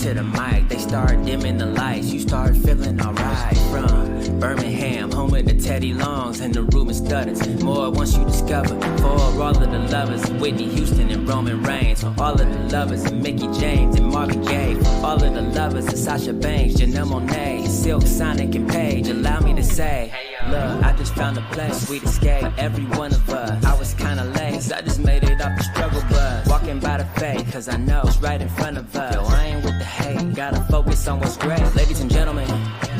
to the mic, they start dimming the lights. You start feeling alright. From Birmingham, home of the Teddy Longs, and the room is stutters. More once you discover. For all of the lovers, Whitney Houston and Roman Reigns. For all of the lovers, and Mickey James and Marvin Gaye. For all of the lovers, and Sasha Banks, Janelle Monáe, Silk, Sonic, and Paige. Allow me to say, look, I just found a place, sweet escape for every one of us. I was kinda late, cause I just made it off the struggle bus. Walking by the faith, cause I know it's right in front of us. Yo, I ain't with the hate, gotta focus on what's great. Ladies and gentlemen,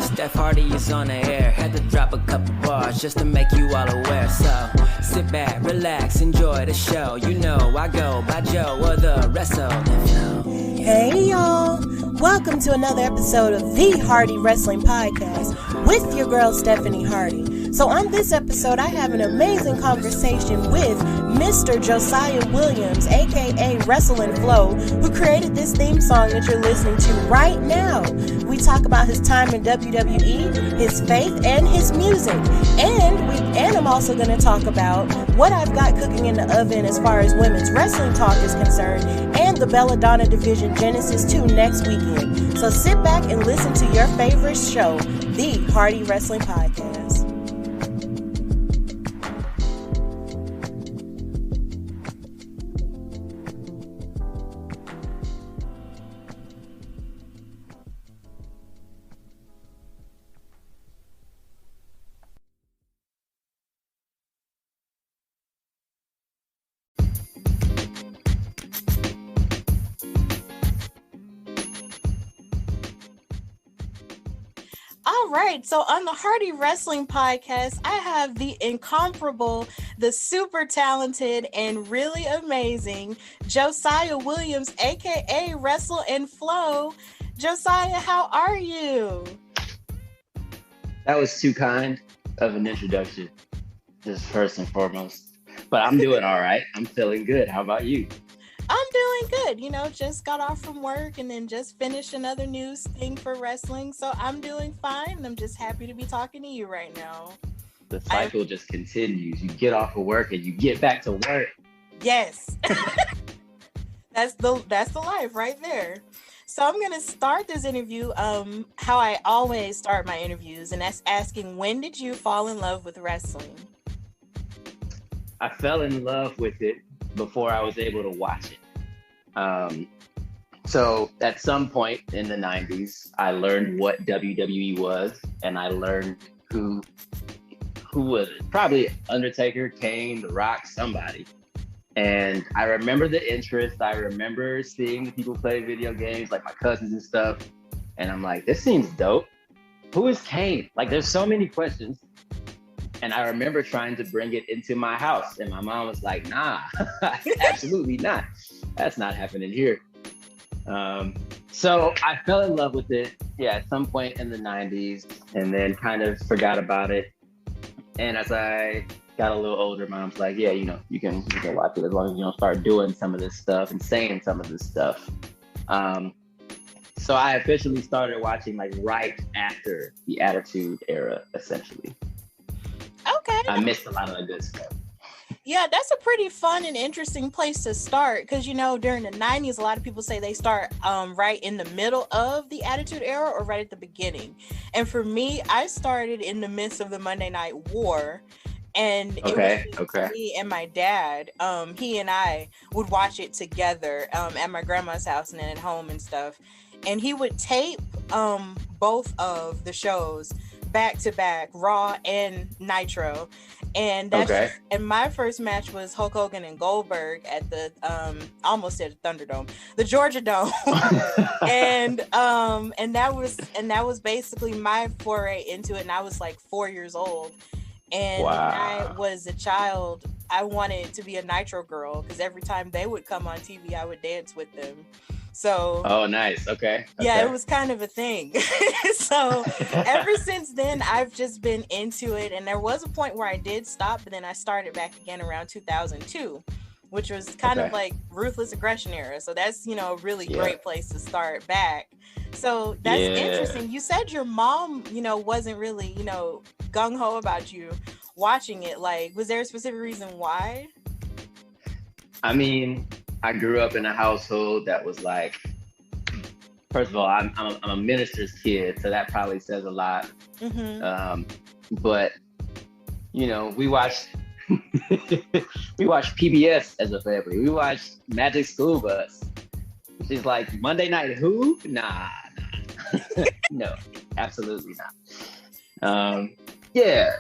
Steph Hardy is on the air. Had to drop a couple bars just to make you all aware. So, sit back, relax, enjoy the show. You know I go by Joe or the Wrestle and Flow. Hey y'all, welcome to another episode of the Hardy Wrestling Podcast with your girl Stephanie Hardy. So on this episode, I have an amazing conversation with Mr. Josiah Williams, aka Wrestle and Flow, who created this theme song that you're listening to right now. We talk about his time in WWE, his faith, and his music. And I'm also going to talk about what I've got cooking in the oven as far as women's wrestling talk is concerned, and the Belladonna Division Genesis 2 next weekend. So sit back and listen to your favorite show, the Hardy Wrestling Podcast. All right, so on the Hardy Wrestling Podcast, I have the incomparable, the super talented, and really amazing Josiah Williams, aka Wrestle and Flow. Josiah, how are you? That was too kind of an introduction, just first and foremost. But I'm doing all right. I'm feeling good. How about you? I'm doing good. You know, just got off from work and then just finished another news thing for wrestling. So I'm doing fine. I'm just happy to be talking to you right now. The cycle just continues. You get off of work and you get back to work. Yes. That's the life right there. So I'm going to start this interview how I always start my interviews, and that's asking, when did you fall in love with wrestling? I fell in love with it before I was able to watch it. So at some point in the 90s, I learned what WWE was, and I learned who was it? Probably Undertaker, Kane, The Rock, somebody. And I remember the interest. I remember seeing the people play video games, like my cousins and stuff. And I'm like, this seems dope. Who is Kane? Like, there's so many questions. And I remember trying to bring it into my house. And my mom was like, nah, absolutely not. That's not happening here. So I fell in love with it, at some point in the 90s, and then kind of forgot about it. And as I got a little older, mom's like, yeah, you can watch it as long as you don't start doing some of this stuff and saying some of this stuff. So I officially started watching like right after the Attitude Era, essentially. Okay. I missed a lot of the good stuff. Yeah, that's a pretty fun and interesting place to start, because during the 90s, a lot of people say they start right in the middle of the Attitude Era or right at the beginning. And for me, I started in the midst of the Monday Night War, and it was me and my dad. He and I would watch it together at my grandma's house and then at home and stuff. And he would tape both of the shows back to back, Raw and Nitro. And and my first match was Hulk Hogan and Goldberg at the almost at the Thunderdome, the Georgia Dome. and that was basically my foray into it. And I was like 4 years old. And when I was a child, I wanted to be a Nitro girl, because every time they would come on TV, I would dance with them. So, oh, nice. Okay. Yeah, it was kind of a thing. So ever since then, I've just been into it. And there was a point where I did stop, but then I started back again around 2002, which was kind of like Ruthless Aggression era. So that's, a really great place to start back. So that's interesting. You said your mom, wasn't really, gung-ho about you watching it. Like, was there a specific reason why? I mean, I grew up in a household that was like first of all, I'm a minister's kid, so that probably says a lot. But you know, we watched PBS as a family. We watched Magic School Bus. She's like, Monday Night Who? Nah. No, absolutely not. Yeah.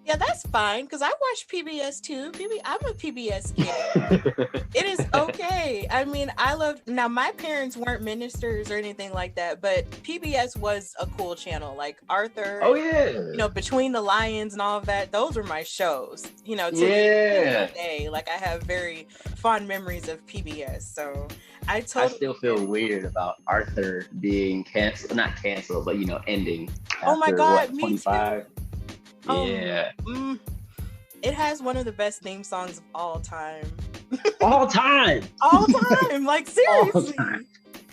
Yeah, that's fine, because I watch PBS too. I'm a PBS kid. It is okay. I mean, now my parents weren't ministers or anything like that, but PBS was a cool channel, like Arthur. Oh yeah. You know, Between the Lions and all of that. Those were my shows. You know, to this day, like I have very fond memories of PBS. So I still feel weird about Arthur being canceled, not canceled, but you know, ending. Oh my God, me 25. too. Yeah. It has one of the best theme songs of all time. All time. Like seriously.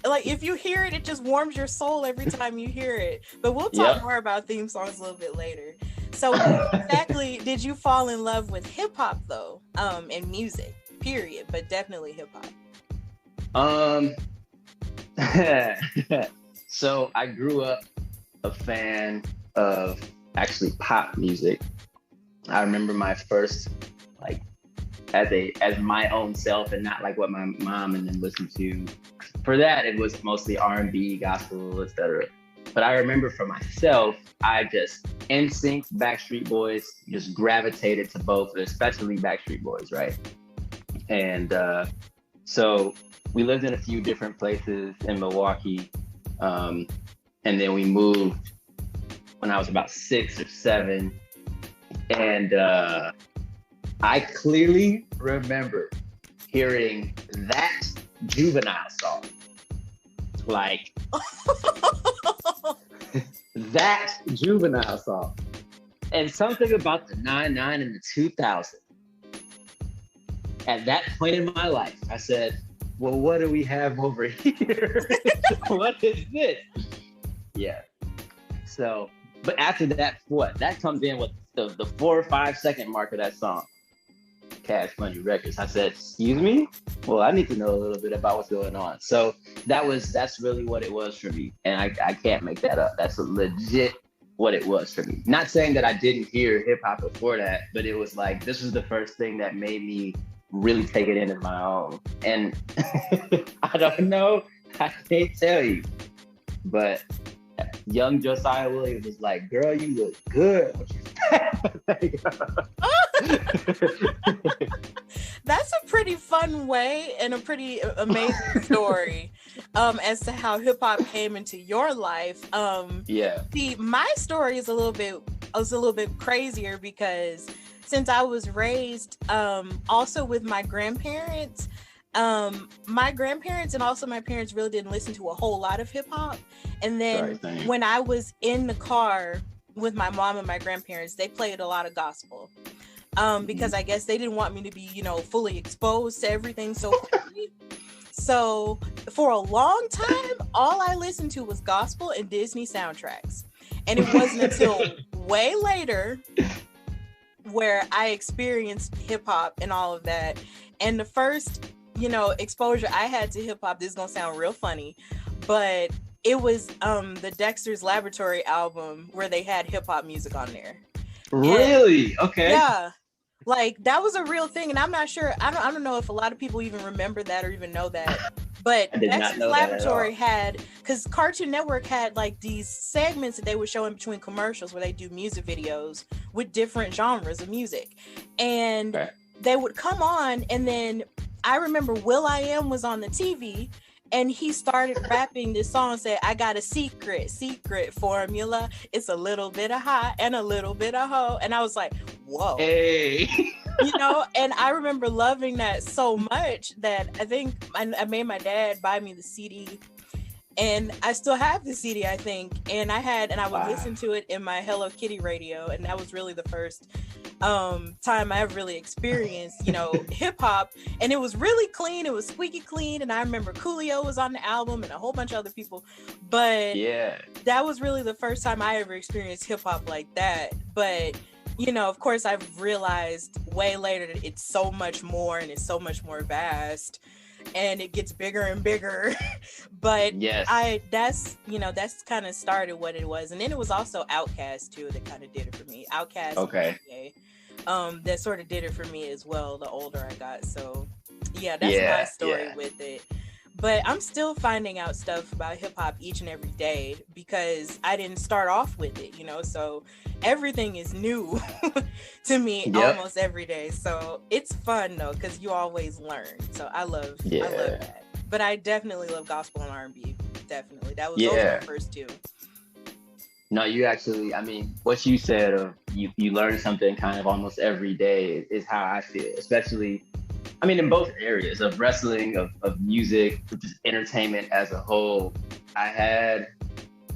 Like if you hear it, it just warms your soul every time you hear it. But we'll talk more about theme songs a little bit later. So exactly did you fall in love with hip hop though? And music, period, but definitely hip hop. So I grew up a fan of actually pop music. I remember my first, like, as my own self and not like what my mom and them listened to. For that, it was mostly R&B, gospel, etc. But I remember for myself, I just NSYNC, Backstreet Boys, just gravitated to both, especially Backstreet Boys, right? And so we lived in a few different places in Milwaukee, and then we moved when I was about 6 or 7. And I clearly remember hearing that Juvenile song. Like, that Juvenile song. And something about the 99 and the 2000. At that point in my life, I said, well, what do we have over here? What is this? Yeah. So, but after that, that comes in with the 4 or 5 second mark of that song, Cash Money Records. I said, excuse me? Well, I need to know a little bit about what's going on. So that's really what it was for me. And I can't make that up. That's legit what it was for me. Not saying that I didn't hear hip hop before that, but it was like, this was the first thing that made me really take it in as my own. And I don't know, I can't tell you, but young Josiah Williams was like, girl, you look good. That's a pretty fun way and a pretty amazing story as to how hip hop came into your life. See, my story is a little bit crazier because since I was raised also with my grandparents, and also my parents really didn't listen to a whole lot of hip hop. And then when I was in the car with my mom and my grandparents, they played a lot of gospel. Because I guess they didn't want me to be, fully exposed to everything so quickly. So for a long time, all I listened to was gospel and Disney soundtracks. And it wasn't until way later where I experienced hip hop and all of that. And the first, exposure I had to hip hop, this is gonna sound real funny, but it was the Dexter's Laboratory album where they had hip hop music on there. Really? Okay. Yeah. Like that was a real thing, and I'm not sure. I don't know if a lot of people even remember that or even know that. But Dexter's Laboratory had, because Cartoon Network had like these segments that they would show in between commercials where they do music videos with different genres of music, and they would come on, and then I remember Will.i.am was on the TV. And he started rapping this song, said, I got a secret formula. It's a little bit of hot and a little bit of hoe. And I was like, whoa. Hey. And I remember loving that so much that I think I made my dad buy me the CD. And I still have the CD, I think. And I would listen to it in my Hello Kitty radio. And that was really the first time I ever really experienced, hip hop. And it was really clean. It was squeaky clean. And I remember Coolio was on the album and a whole bunch of other people. But that was really the first time I ever experienced hip hop like that. But, of course, I've realized way later that it's so much more and it's so much more vast. and it gets bigger and bigger. But Yes. that's kind of started what it was. And then it was also Outkast too that kind of did it for me. Outkast, Okay. that sort of did it for me as well the older I got. So yeah, that's my story with it. But I'm still finding out stuff about hip hop each and every day because I didn't start off with it, so everything is new to me almost every day. So it's fun though, because you always learn. So I love that. But I definitely love gospel and R&B. Definitely. Those were my first two. No, you actually, I mean, what you said of you learn something kind of almost every day is how I feel, especially, I mean, in both areas of wrestling, of music, just entertainment as a whole. I had,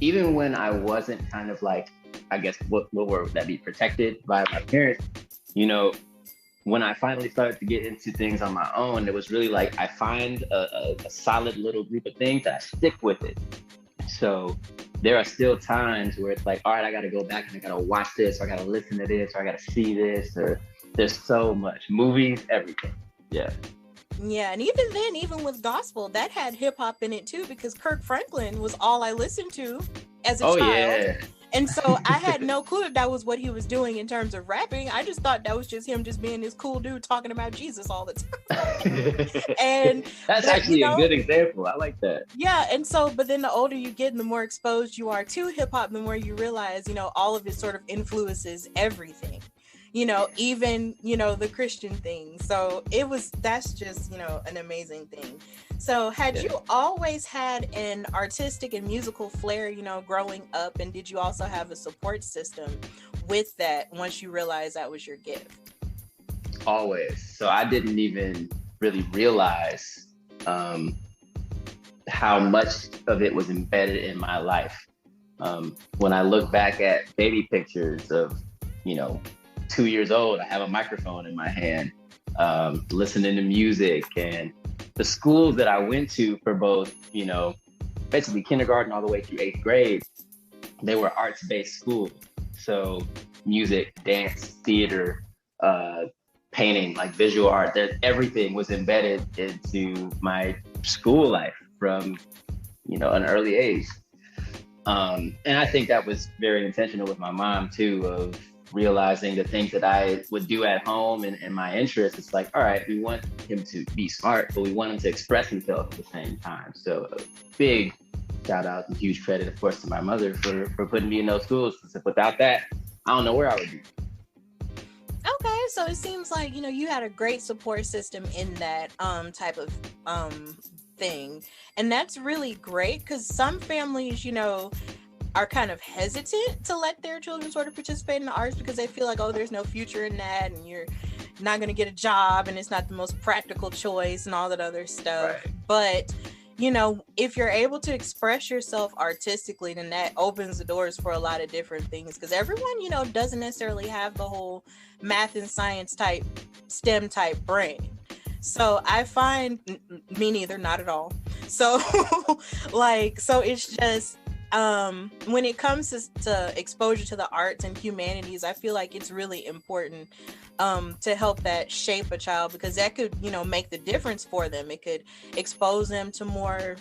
even when I wasn't kind of like, I guess, what word would that be, protected by my parents, when I finally started to get into things on my own, it was really like I find a solid little group of things that I stick with it. So there are still times where it's like, all right, I got to go back and I got to watch this, or I got to listen to this, or I got to see this, or there's so much. Movies, everything. Yeah. Yeah, and even then, even with gospel, that had hip hop in it too, because Kirk Franklin was all I listened to as a child. Yeah. And so I had no clue if that was what he was doing in terms of rapping. I just thought that was just him just being this cool dude talking about Jesus all the time. And that's actually a good example. I like that. Yeah, and so, but then the older you get and the more exposed you are to hip hop, the more you realize, all of it sort of influences everything. Even, the Christian thing. So that's just, an amazing thing. So had you always had an artistic and musical flair, growing up, and did you also have a support system with that once you realized that was your gift? Always. So I didn't even really realize how much of it was embedded in my life. When I look back at baby pictures of, 2 years old, I have a microphone in my hand, listening to music, and the schools that I went to for both, basically kindergarten all the way through 8th grade, they were arts-based schools. So music, dance, theater, painting, like visual art, everything was embedded into my school life from, an early age. And I think that was very intentional with my mom too, of realizing the things that I would do at home and my interests. It's like, all right, we want him to be smart, but we want him to express himself at the same time. So a big shout out and huge credit, of course, to my mother for putting me in those schools. Without that, I don't know where I would be. Okay, so it seems like, you had a great support system in that type of thing. And that's really great, because some families, are kind of hesitant to let their children sort of participate in the arts because they feel like, oh, there's no future in that, and you're not going to get a job, and it's not the most practical choice and all that other stuff. Right. But, if you're able to express yourself artistically, then that opens the doors for a lot of different things, because everyone, doesn't necessarily have the whole math and science type, STEM type brain. So I find me neither, not at all. So so it's just, when it comes to exposure to the arts and humanities, I feel like it's really important to help that shape a child, because that could, make the difference for them. It could expose them to more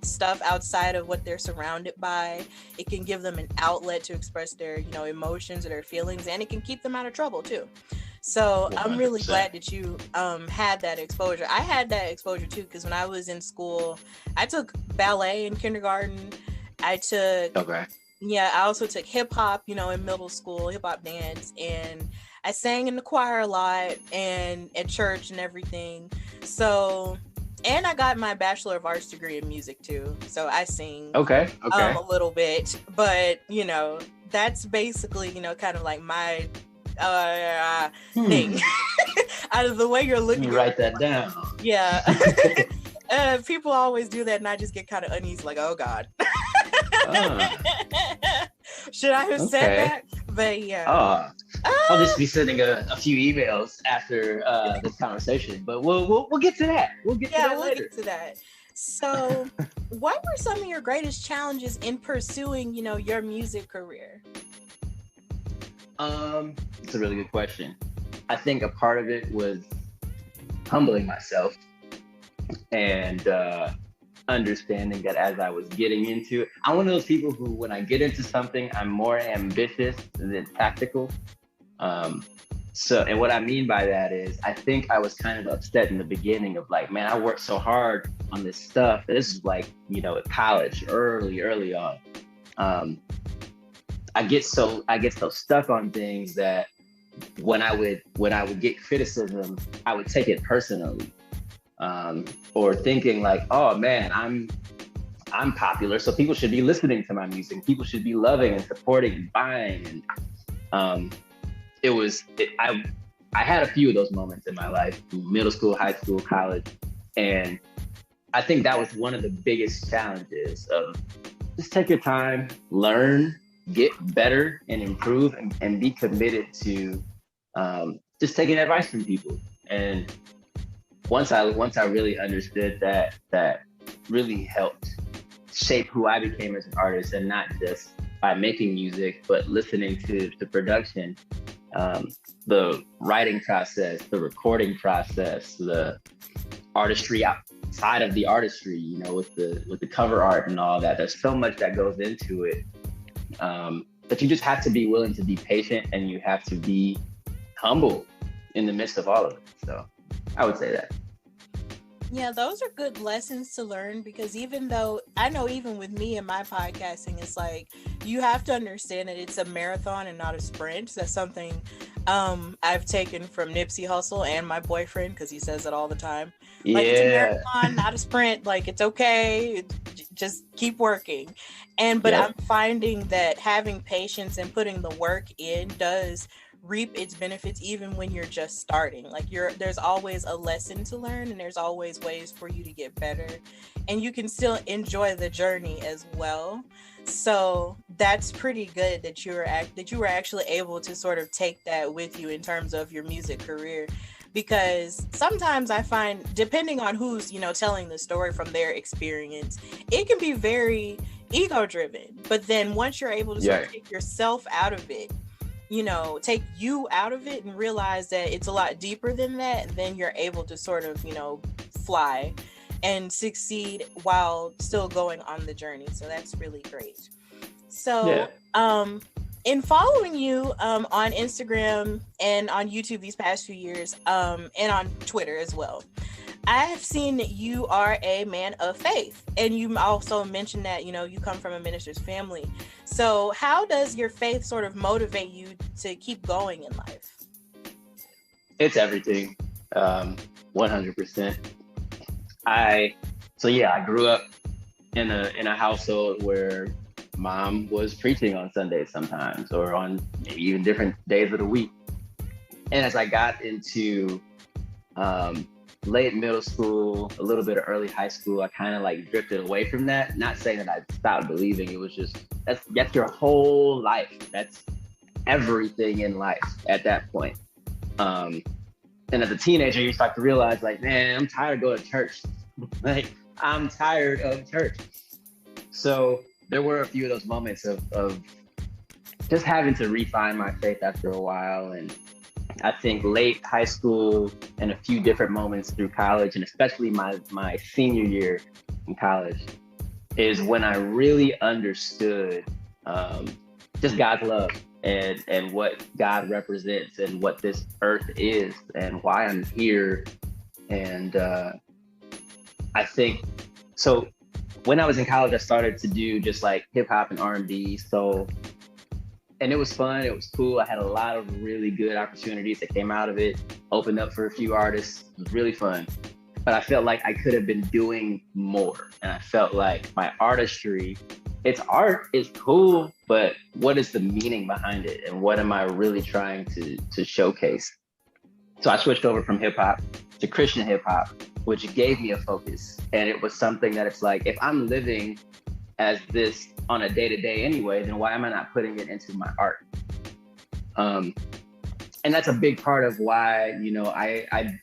stuff outside of what they're surrounded by. It can give them an outlet to express their, emotions or their feelings, and it can keep them out of trouble too. So 100%. I'm really glad that you had that exposure. I had that exposure too, because when I was in school, I took ballet in kindergarten. I also took hip hop, in middle school, hip hop dance, and I sang in the choir a lot and at church and everything. So, and I got my Bachelor of Arts degree in music too. So I sing a little bit, but that's basically, kind of like my thing. Out of the way you're looking, you write that down. Yeah. People always do that, and I just get kind of uneasy, like, oh God. Should I have said that? But yeah. I'll just be sending a few emails after this conversation, but we'll get to that. We'll get to that. So, what were some of your greatest challenges in pursuing, your music career? It's a really good question. I think a part of it was humbling myself and understanding that as I was getting into it, I'm one of those people who, when I get into something, I'm more ambitious than tactical. And what I mean by that is, I think I was kind of upset in the beginning of like, man, I worked so hard on this stuff. This is like, at college, early on. I get so stuck on things that when I would get criticism, I would take it personally, or thinking like, oh man, I'm popular, so people should be listening to my music. People should be loving and supporting and buying. And I had a few of those moments in my life, middle school, high school, college, and I think that was one of the biggest challenges of just take your time, learn, get better and improve, and be committed to just taking advice from people. And once I really understood that really helped shape who I became as an artist, and not just by making music, but listening to the production, the writing process, the recording process, the artistry outside of the artistry, with the cover art and all that. There's so much that goes into it. But you just have to be willing to be patient, and you have to be humble in the midst of all of it. So I would say that. Yeah, those are good lessons to learn, because even though I know, even with me and my podcasting, it's like you have to understand that it's a marathon and not a sprint. That's something I've taken from Nipsey Hussle and my boyfriend, because he says it all the time. Like, it's a marathon, not a sprint. Like, it's okay. Just keep working. But I'm finding that having patience and putting the work in does reap its benefits, even when you're just starting. Like, there's always a lesson to learn, and there's always ways for you to get better, and you can still enjoy the journey as well. So that's pretty good that you were actually able to sort of take that with you in terms of your music career. Because sometimes I find, depending on who's, telling the story from their experience, it can be very ego driven. But then once you're able to sort of take yourself out of it, take you out of it and realize that it's a lot deeper than that, then you're able to sort of, fly and succeed while still going on the journey. So that's really great. So, in following you on Instagram and on YouTube these past few years, and on Twitter as well, I have seen that you are a man of faith, and you also mentioned that, you come from a minister's family. So how does your faith sort of motivate you to keep going in life? It's everything, 100%. I grew up in a household where mom was preaching on Sundays sometimes, or on maybe even different days of the week. And as I got into late middle school, a little bit of early high school, I kind of like drifted away from that. Not saying that I stopped believing. It was just, that's your whole life. That's everything in life at that point. And as a teenager, you start to realize, like, man, I'm tired of going to church. Like, I'm tired of church. So there were a few of those moments of just having to refine my faith after a while. And I think late high school and a few different moments through college, and especially my senior year in college, is when I really understood just God's love and what God represents and what this earth is and why I'm here. And I think, so when I was in college, I started to do just like hip hop and R&B, soul. And it was fun, it was cool. I had a lot of really good opportunities that came out of it, opened up for a few artists. It was really fun. But I felt like I could have been doing more. And I felt like my artistry, it's art, it's cool, but what is the meaning behind it? And what am I really trying to showcase? So I switched over from hip hop to Christian hip hop, which gave me a focus. And it was something that it's like, if I'm living as this on a day-to-day anyway, then why am I not putting it into my art? And that's a big part of why, I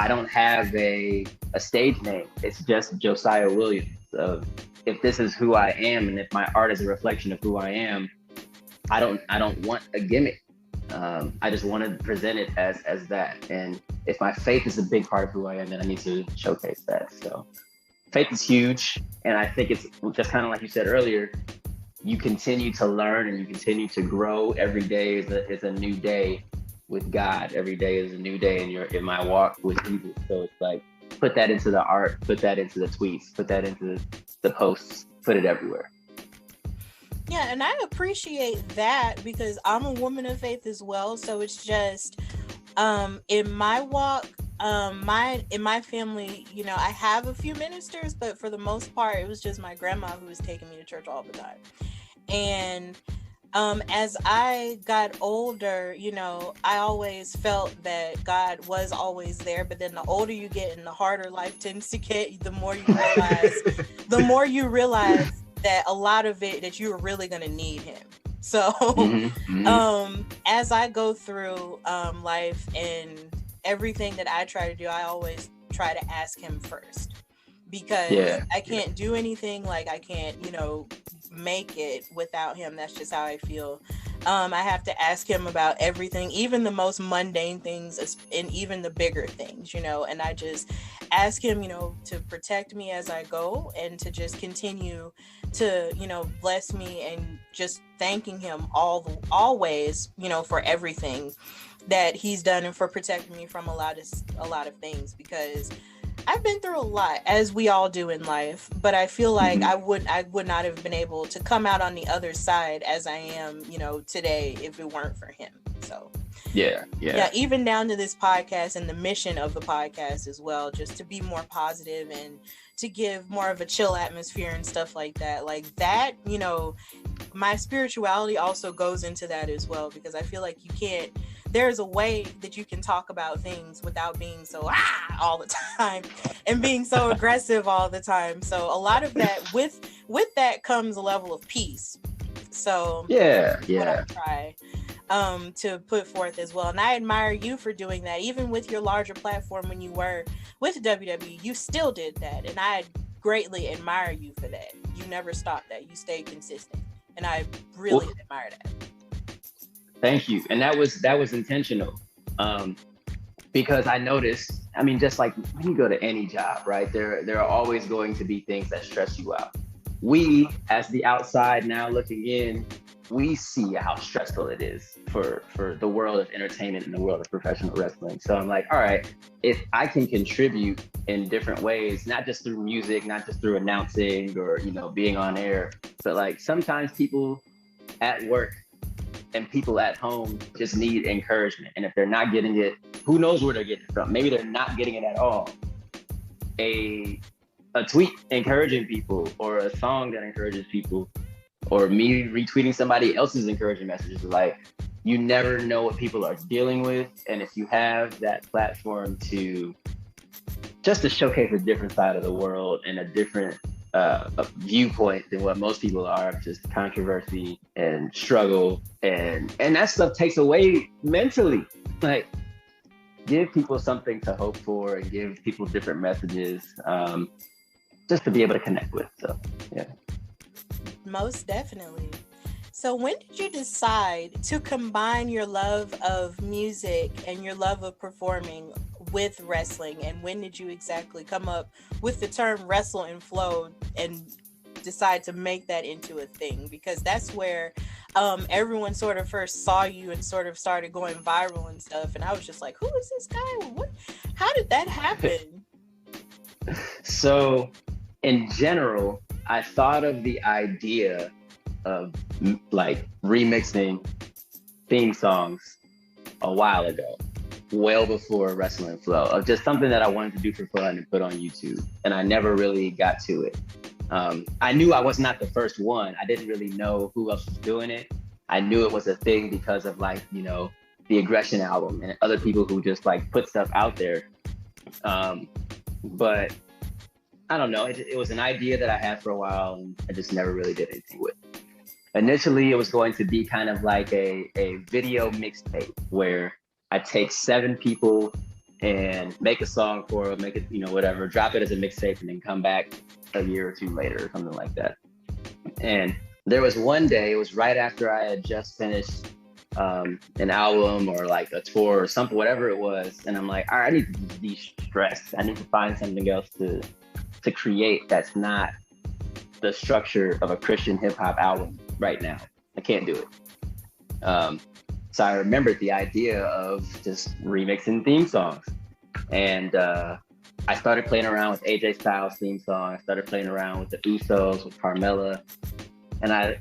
don't have a stage name. It's just Josiah Williams. If this is who I am, and if my art is a reflection of who I am, I don't want a gimmick. I just want to present it as that. And if my faith is a big part of who I am, then I need to showcase that. So faith is huge. And I think it's just kind of like you said earlier, you continue to learn and you continue to grow. Every day is a new day with God. Every day is a new day in my walk with Jesus. So it's like, put that into the art, put that into the tweets, put that into the posts, put it everywhere. Yeah, and I appreciate that because I'm a woman of faith as well. So it's just in my walk, in my family, you know, I have a few ministers, but for the most part, it was just my grandma who was taking me to church all the time. And as I got older, you know, I always felt that God was always there. But then the older you get and the harder life tends to get, the more you realize that a lot of it, that you're really going to need him. So as I go through life and everything that I try to do, I always try to ask him first, because I can't do anything. Like, I can't, you know, make it without him. That's just how I feel. I have to ask him about everything, even the most mundane things and even the bigger things, you know, and I just ask him, you know, to protect me as I go and to just continue to, you know, bless me, and just thanking him always, you know, for everything that he's done and for protecting me from a lot of things, because I've been through a lot, as we all do in life, but I feel like I would not have been able to come out on the other side as I am, you know, today if it weren't for him. So yeah, even down to this podcast and the mission of the podcast as well, just to be more positive and to give more of a chill atmosphere and stuff like that. Like that, you know, my spirituality also goes into that as well, because I feel like there's a way that you can talk about things without being so all the time and being so aggressive all the time. So a lot of that, with that comes a level of peace. So what I try to put forth as well. And I admire you for doing that. Even with your larger platform, when you were with WWE, you still did that. And I greatly admire you for that. You never stopped that. You stayed consistent. And I really admire that. Thank you. And that was intentional. Because I noticed, I mean, just like when you go to any job, right, there are always going to be things that stress you out. We, as the outside now looking in, we see how stressful it is for the world of entertainment and the world of professional wrestling. So I'm like, all right, if I can contribute in different ways, not just through music, not just through announcing or, you know, being on air, but like sometimes people at work and people at home just need encouragement. And if they're not getting it, who knows where they're getting it from? Maybe they're not getting it at all. A tweet encouraging people, or a song that encourages people, or me retweeting somebody else's encouraging messages. Like, you never know what people are dealing with. And if you have that platform to showcase a different side of the world and a different a viewpoint than what most people are, just controversy and struggle, and that stuff takes away mentally. Like, give people something to hope for and give people different messages, just to be able to connect with. So yeah, most definitely. So when did you decide to combine your love of music and your love of performing with wrestling? And when did you exactly come up with the term Wrestle and Flow and decide to make that into a thing? Because that's where everyone sort of first saw you and sort of started going viral and stuff. And I was just like, who is this guy? How did that happen? So in general, I thought of the idea of like remixing theme songs a while ago, well before Wrestle and Flow, of just something that I wanted to do for fun and put on YouTube. And I never really got to it. I knew I was not the first one. I didn't really know who else was doing it. I knew it was a thing because of, like, you know, the Aggression album and other people who just like put stuff out there. But I don't know, it was an idea that I had for a while and I just never really did anything with it. Initially, it was going to be kind of like a video mixtape where I take 7 people and make a song for them, make it, you know, whatever, drop it as a mixtape, and then come back a year or 2 later or something like that. And there was one day, it was right after I had just finished an album or like a tour or something, whatever it was. And I'm like, all right, I need to de-stress. I need to find something else to create that's not the structure of a Christian hip hop album right now. I can't do it. So I remembered the idea of just remixing theme songs. And I started playing around with AJ Styles' theme song. I started playing around with the Usos, with Carmella. And I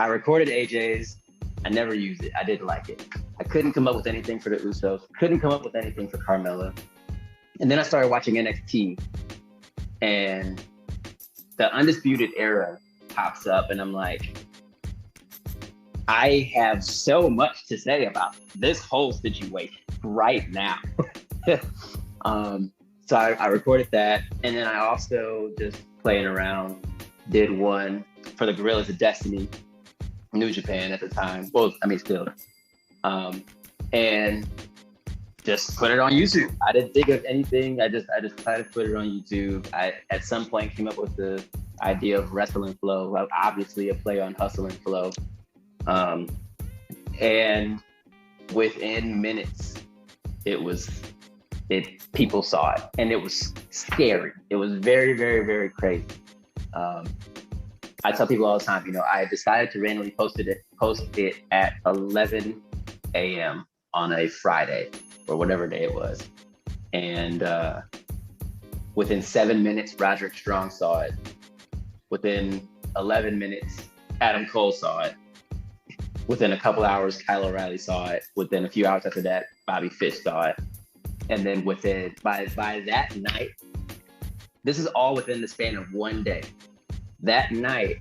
recorded AJ's. I never used it. I didn't like it. I couldn't come up with anything for the Usos. Couldn't come up with anything for Carmella. And then I started watching NXT. And the Undisputed Era pops up. And I'm like, I have so much to say about this whole situation right now. So I recorded that, and then I also just playing around did one for the Gorillas of Destiny, New Japan at the time. Well, I mean still, and just put it on YouTube. I didn't think of anything. I just decided to put it on YouTube. I at some point came up with the idea of Wrestle and Flow, well, obviously a play on Hustle and Flow, and within minutes, people saw it, and it was scary. It was very, very, very crazy. I tell people all the time, I decided to randomly post it at 11 a.m. on a Friday or whatever day it was. And within 7 minutes, Roderick Strong saw it. Within 11 minutes, Adam Cole saw it. Within a couple hours, Kyle O'Reilly saw it. Within a few hours after that, Bobby Fish saw it. And then by that night, this is all within the span of one day. That night,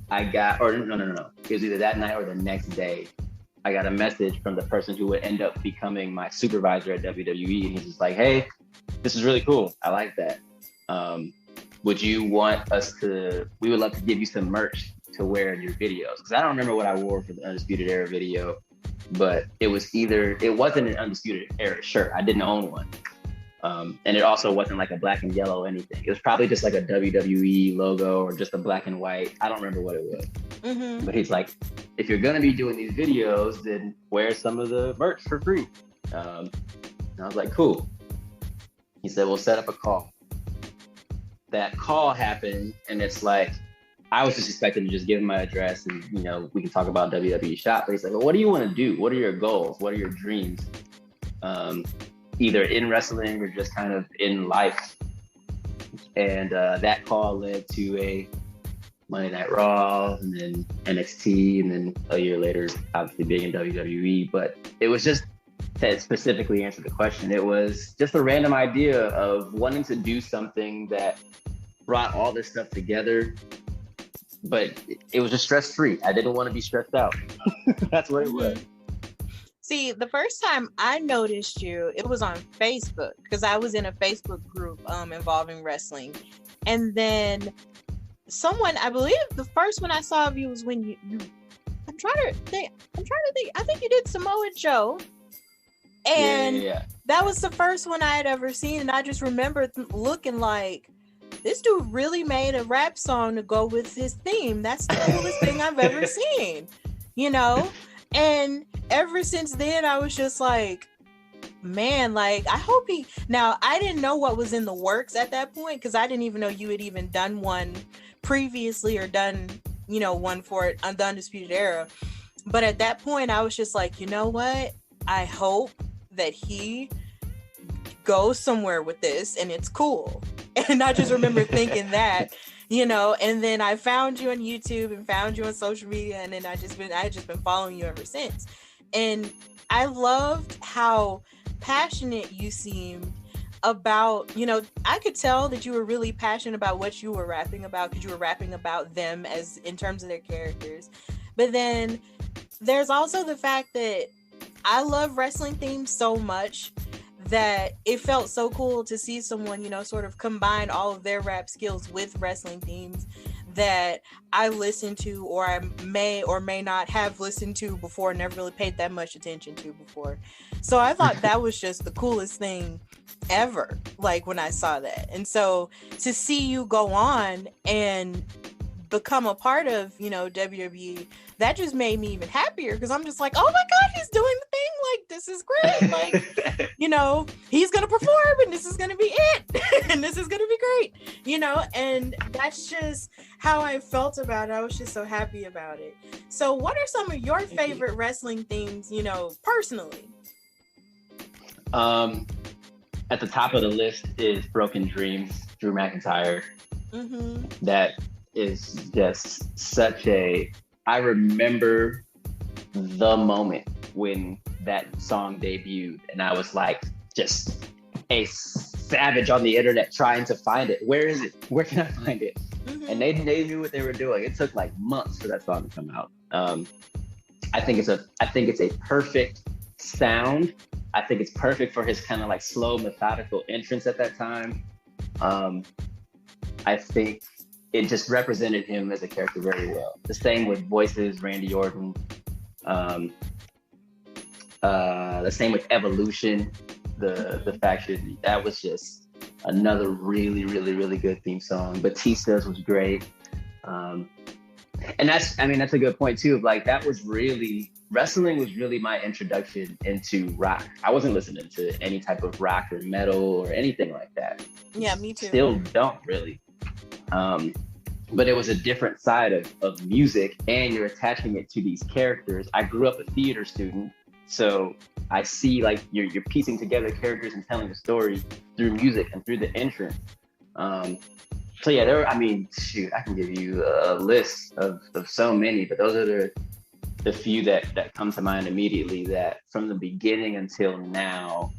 no. It was either that night or the next day. I got a message from the person who would end up becoming my supervisor at WWE. And he's just like, hey, this is really cool. I like that. Would you want we would love to give you some merch to wear in your videos. Because I don't remember what I wore for the Undisputed Era video, but it wasn't an Undisputed Era shirt. I didn't own one. And it also wasn't like a black and yellow anything. It was probably just like a WWE logo or just a black and white. I don't remember what it was. Mm-hmm. But he's like, if you're going to be doing these videos, then wear some of the merch for free. And I was like, cool. He said, we'll set up a call. That call happened, and it's like, I was just expecting to just give him my address and, we can talk about WWE shop. But he's like, well, what do you want to do? What are your goals? What are your dreams? Either in wrestling or just kind of in life. And that call led to a Monday Night Raw, and then NXT, and then a year later, obviously being in WWE. But it was just to specifically answer the question. It was just a random idea of wanting to do something that brought all this stuff together, but it was just stress-free. I didn't want to be stressed out. That's what it was. See, the first time I noticed you, it was on Facebook, because I was in a Facebook group involving wrestling. And then I believe the first one I saw of you was when you I'm trying to think, I think you did Samoa Joe. And that was the first one I had ever seen. And I just remember looking like, this dude really made a rap song to go with his theme. That's the coolest thing I've ever seen, And ever since then, I was just like, man, like, I hope now I didn't know what was in the works at that point, because I didn't even know you had even done one previously or done, one for it on the Undisputed Era. But at that point, I was just like, you know what? I hope that he goes somewhere with this and it's cool. And I just remember thinking that, and then I found you on YouTube and found you on social media, and then I just been following you ever since. And I loved how passionate you seemed about, I could tell that you were really passionate about what you were rapping about, because you were rapping about them as in terms of their characters. But then there's also the fact that I love wrestling themes so much that it felt so cool to see someone, sort of combine all of their rap skills with wrestling themes that I listened to, or I may or may not have listened to before, never really paid that much attention to before. So I thought that was just the coolest thing ever, like when I saw that. And so to see you go on and become a part of, WWE, that just made me even happier, because I'm just like, oh my God, he's doing the thing. Like, this is great. Like, he's going to perform, and this is going to be it. And this is going to be great, and that's just how I felt about it. I was just so happy about it. So what are some of your favorite wrestling themes, personally? At the top of the list is Broken Dreams, Drew McIntyre. Mm-hmm. That is just such I remember the moment when that song debuted, and I was like just a savage on the internet trying to find it. Where is it? Where can I find it? Mm-hmm. And they knew what they were doing. It took like months for that song to come out. I think it's a perfect sound. I think it's perfect for his kind of like slow, methodical entrance at that time. I think it just represented him as a character very well. The same with Voices, Randy Orton. The same with Evolution, the faction. That was just another really, really, really good theme song. Batista's was great. And that's a good point too. Of like, that was really, wrestling was really my introduction into rock. I wasn't listening to any type of rock or metal or anything like that. Yeah, me too. Still don't really. But it was a different side of music, and you're attaching it to these characters. I grew up a theater student, so I see like you're piecing together characters and telling a story through music and through the entrance. So yeah, I can give you a list of so many, but those are the few that come to mind immediately, that from the beginning until now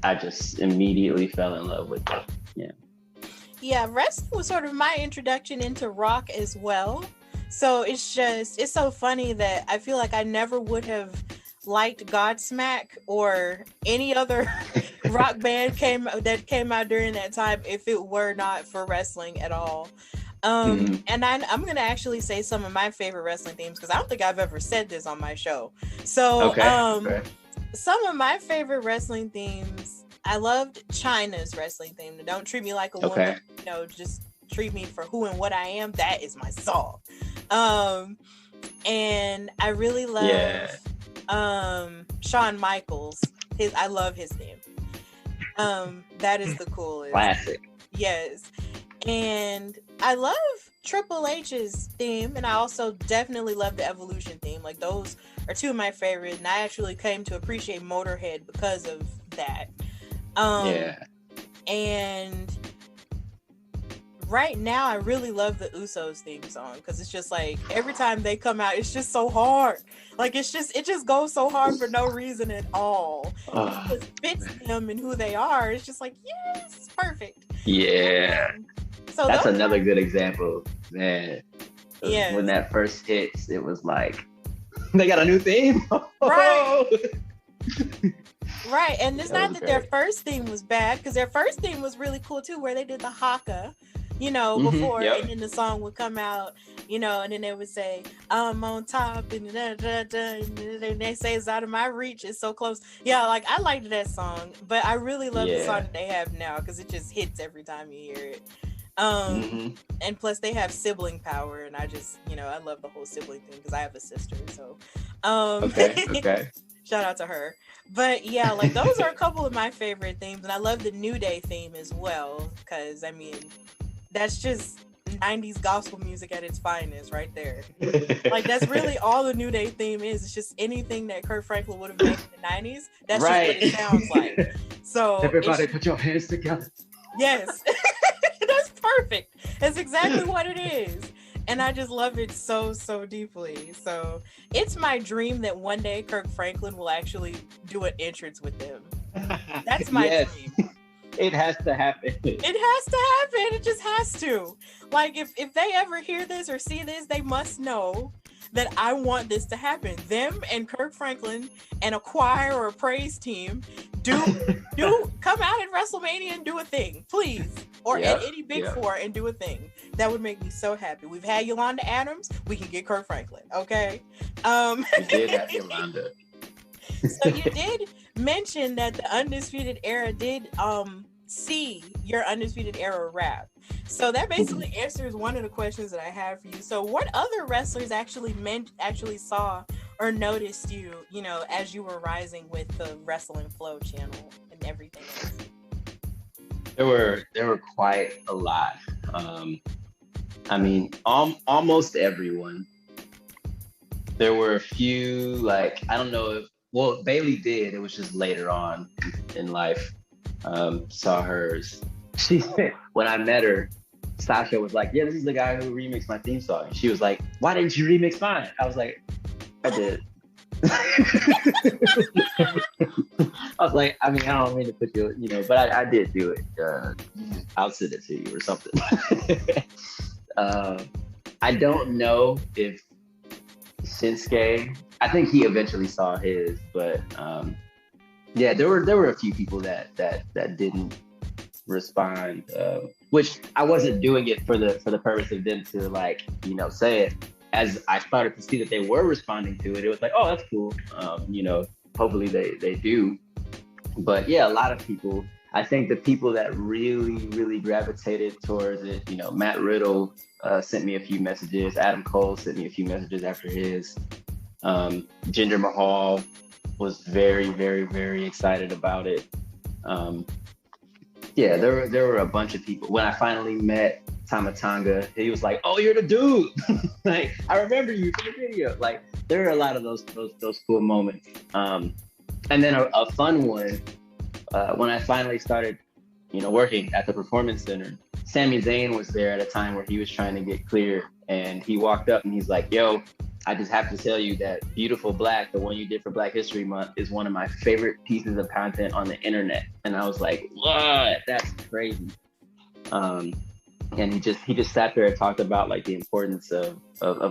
I just immediately fell in love with it. Yeah. Yeah, wrestling was sort of my introduction into rock as well. So it's so funny that I feel like I never would have liked Godsmack or any other rock band that came out during that time if it were not for wrestling at all. And I'm going to actually say some of my favorite wrestling themes, because I don't think I've ever said this on my show. So some of my favorite wrestling themes, I loved Chyna's wrestling theme. Don't treat me like a woman, just treat me for who and what I am. That is my song. And I really love Shawn Michaels. I love his theme. That is the coolest. Classic. Yes. And I love Triple H's theme, and I also definitely love the Evolution theme. Like, those are two of my favorites, and I actually came to appreciate Motorhead because of that. And right now I really love the Usos theme song, because it's just like every time they come out, it's just so hard. Like, it just goes so hard for no reason at all. It fits them and who they are. It's just like, yes, perfect. Yeah. So that's another good example, man. Yeah. When that first hits, it was like, they got a new theme. Right. Right, and it's not that their first theme was bad, because their first theme was really cool too, where they did the haka, before, and then the song would come out, and then they would say, I'm on top, and then they say it's out of my reach, it's so close. Yeah, like, I liked that song, but I really love the song that they have now, because it just hits every time you hear it. And plus they have sibling power, and I just, I love the whole sibling thing, because I have a sister, so okay. Shout out to her. But yeah, like, those are a couple of my favorite themes, and I love the New Day theme as well, because that's just 90s gospel music at its finest right there. Like, that's really all the New Day theme is. It's just anything that Kirk Franklin would have made in the 90s. That's just what it sounds like. So everybody put your hands together. Yes. That's perfect. That's exactly what it is. And I just love it so, so deeply. So it's my dream that one day Kirk Franklin will actually do an entrance with them. That's my dream. It has to happen. It has to happen. It just has to. Like, if they ever hear this or see this, they must know that I want this to happen. Them and Kirk Franklin and a choir or a praise team do come out at WrestleMania and do a thing, please. Or at any Big Four and do a thing. That would make me so happy. We've had Yolanda Adams. We can get Kirk Franklin. Okay. We did have Yolanda. So you did mention that the Undisputed Era did C, your Undisputed Era rap. So that basically answers one of the questions that I have for you. So what other wrestlers actually saw or noticed you, you know, as you were rising with the Wrestle and Flow channel and everything else? There were quite a lot. I mean, almost everyone. There were a few, like, I don't know if, well, Bailey did. It was just later on in life. Saw hers. She, when I met her, Sasha was like, yeah, this is the guy who remixed my theme song. And she was like, why didn't you remix mine? I was like, I did. I was like, I mean, I don't mean to put you, you know, but I did do it. I'll send it to you or something. I don't know if Shinsuke, I think he eventually saw his, but yeah, there were a few people that didn't respond, which I wasn't doing it for the purpose of them to, like, you know, say it. As I started to see that they were responding to it, it was like, oh, that's cool. You know, hopefully they do. But yeah, a lot of people, I think the people that really gravitated towards it, you know, Matt Riddle sent me a few messages. Adam Cole sent me a few messages after his. Jinder Mahal was very excited about it. Yeah, there were a bunch of people. When I finally met Tama Tonga, he was like, "Oh, you're the dude!" Like, I remember you from the video. Like, there are a lot of those cool moments. And then a fun one, when I finally started, you know, working at the Performance Center. Sami Zayn was there at a time where he was trying to get clear, and he walked up and he's like, "Yo, I just have to tell you that Beautiful Black, the one you did for Black History Month, is one of my favorite pieces of content on the internet." And I was like, "What? That's crazy." And he just sat there and talked about, like, the importance of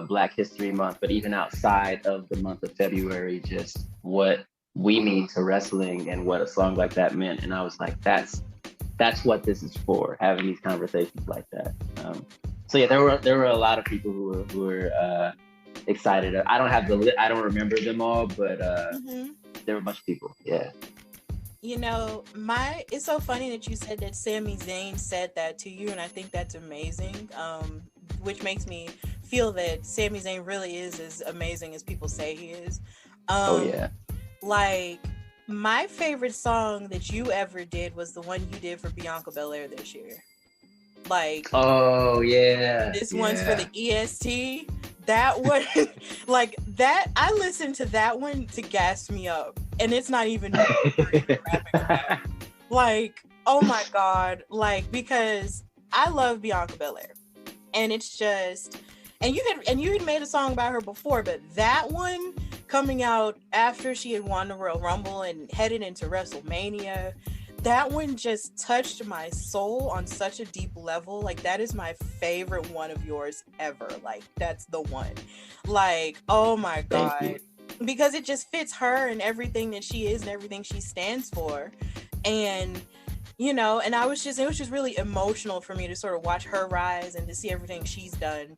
Black History Month, but even outside of the month of February, just what we mean to wrestling and what a song like that meant. And I was like, that's what this is for, having these conversations like that. So yeah, there were a lot of people who were excited. I don't remember them all, but there were a bunch of people. Yeah. You know, it's so funny that you said that Sami Zayn said that to you, and I think that's amazing. Which makes me feel that Sami Zayn really is as amazing as people say he is. Oh yeah. Like, my favorite song that you ever did was the one you did for Bianca Belair this year. Like, oh yeah, this one's for the EST. That one, like that, I listened to that one to gas me up, and it's not even rapping about. Like, oh my god, like, because I love Bianca Belair, and it's just, and you had made a song about her before, but that one coming out after she had won the Royal Rumble and headed into WrestleMania, that one just touched my soul on such a deep level. Like, that is my favorite one of yours ever. Like, that's the one. Like, oh my god, because it just fits her and everything that she is and everything she stands for. And you know, and it was just really emotional for me to sort of watch her rise and to see everything she's done.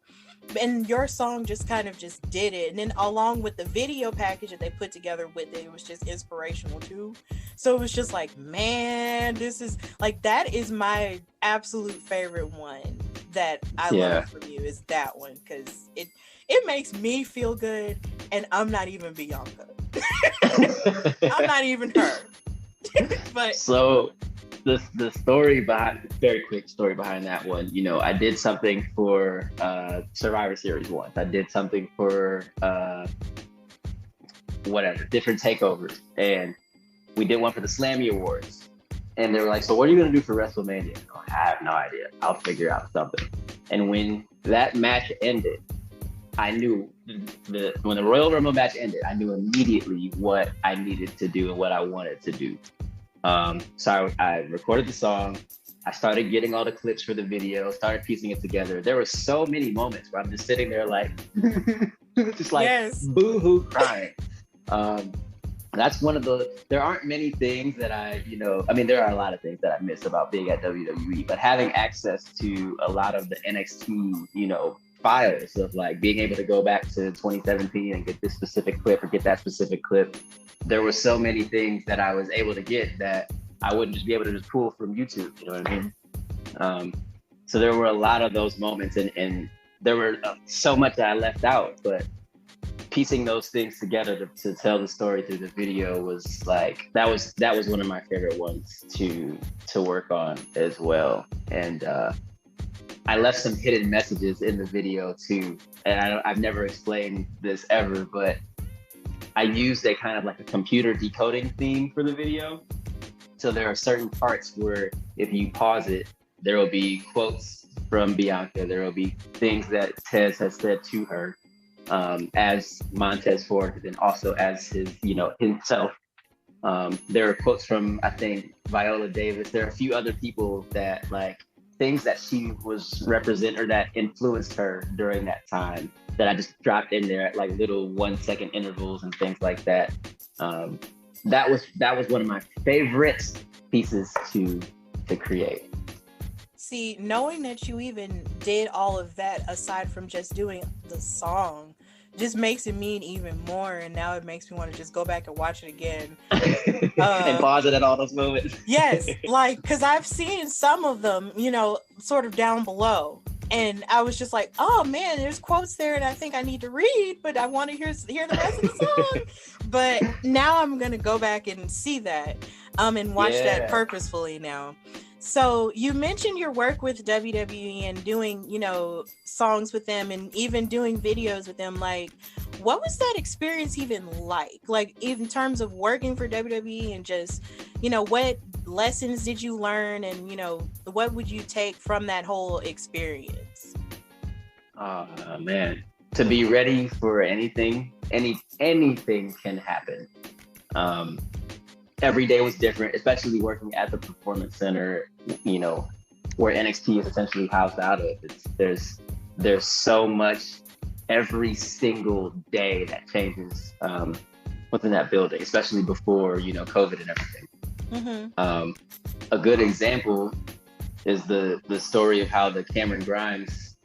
And your song just kind of just did it. And then along with the video package that they put together with it, it was just inspirational too. So it was just like, man, this is like, that is my absolute favorite one that I love from you, is that one, because it makes me feel good, and I'm not even Bianca. I'm not even her. But so the story behind, very quick story behind that one, you know, I did something for Survivor Series once. I did something for whatever, different takeovers, and we did one for the Slammy Awards. And they were like, "So what are you gonna do for WrestleMania?" I have no idea. I'll figure out something. And when that match ended, I knew when the Royal Rumble match ended, I knew immediately what I needed to do and what I wanted to do. So I recorded the song. I started getting all the clips for the video, started piecing it together. There were so many moments where I'm just sitting there like, just like boo-hoo crying. That's one of there aren't many things that there are a lot of things that I miss about being at WWE, but having access to a lot of the NXT, files of like being able to go back to 2017 and get this specific clip or get that specific clip. There were so many things that I was able to get that I wouldn't just be able to just pull from YouTube. You know what I mean? So there were a lot of those moments, and there were so much that I left out, but piecing those things together to tell the story through the video was like, that was one of my favorite ones to work on as well. And I left some hidden messages in the video too. And I've never explained this ever, but I used a kind of like a computer decoding theme for the video. So there are certain parts where if you pause it, there will be quotes from Bianca. There will be things that Tez has said to her as Montez Ford, and also as himself. There are quotes from, I think, Viola Davis. There are a few other people that like things that she was or that influenced her during that time that I just dropped in there at like little 1 second intervals and things like that. That was one of my favorite pieces to create. See, knowing that you even did all of that aside from just doing the song just makes it mean even more, and now it makes me want to just go back and watch it again. And pause it at all those moments. Yes, like, because I've seen some of them, sort of down below, and I was just like, oh man, there's quotes there and I think I need to read, but I want to hear the rest of the song. But now I'm going to go back and see that and watch that purposefully now. So you mentioned your work with WWE and doing, songs with them and even doing videos with them. Like, what was that experience even like? Like, in terms of working for WWE and just, what lessons did you learn and, what would you take from that whole experience? Oh, man. To be ready for anything can happen. Every day was different, especially working at the Performance Center, where NXT is essentially housed out of. There's so much every single day that changes within that building, especially before, COVID and everything. Mm-hmm. A good example is the story of how the Cameron Grimes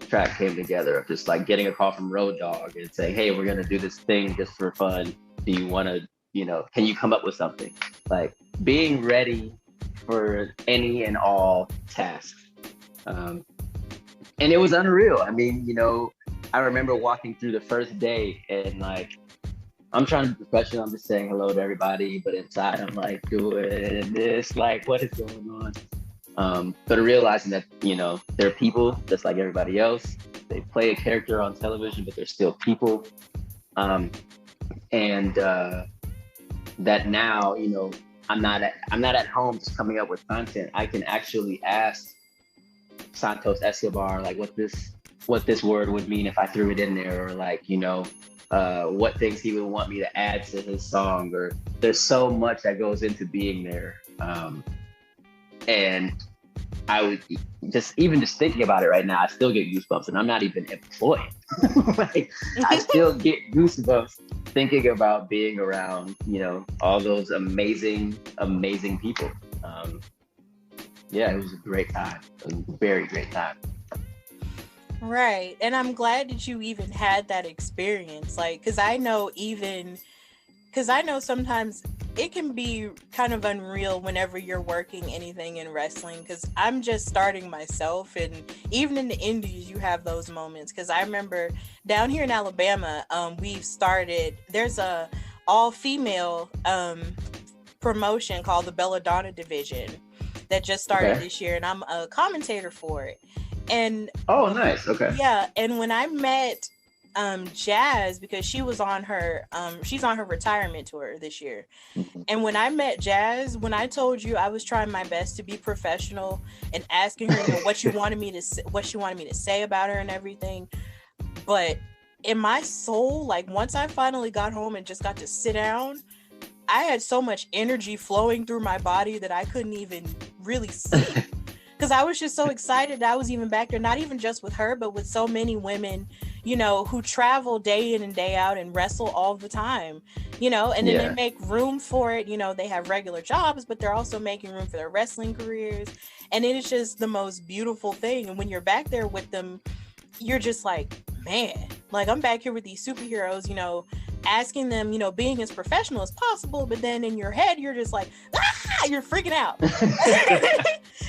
track came together, of just like getting a call from Road Dogg and saying, hey, we're going to do this thing just for fun. Do you want to, can you come up with something? Like being ready for any and all tasks. And it was unreal. I mean, I remember walking through the first day and like, I'm trying to be professional. I'm just saying hello to everybody, but inside I'm like doing this, like what is going on? But realizing that, they're people just like everybody else. They play a character on television, but they're still people. That now, I'm not at home just coming up with content. I can actually ask Santos Escobar like what this word would mean if I threw it in there, or like, what things he would want me to add to his song, or there's so much that goes into being there. And I would just thinking about it right now, I still get goosebumps, and I'm not even employed. Like, I still get goosebumps thinking about being around, all those amazing people. It was a great time, a very great time. Right. And I'm glad that you even had that experience. Like, because I know sometimes it can be kind of unreal whenever you're working anything in wrestling, because I'm just starting myself, and even in the indies you have those moments. Because I remember down here in Alabama, there's a all-female promotion called the Belladonna Division that just started this year, and I'm a commentator for it. And oh, nice. Okay. Yeah, and when I met Jazz, because she's on her retirement tour this year. Mm-hmm. And when I met Jazz, when I told you I was trying my best to be professional and asking her what she wanted me to say about her and everything, but in my soul, like once I finally got home and just got to sit down, I had so much energy flowing through my body that I couldn't even really see. Because I was just so excited that I was even back there, not even just with her, but with so many women, who travel day in and day out and wrestle all the time, and then they make room for it. They have regular jobs, but they're also making room for their wrestling careers. And it is just the most beautiful thing. And when you're back there with them, you're just like, man, like I'm back here with these superheroes, asking them, being as professional as possible. But then in your head, you're just like, you're freaking out.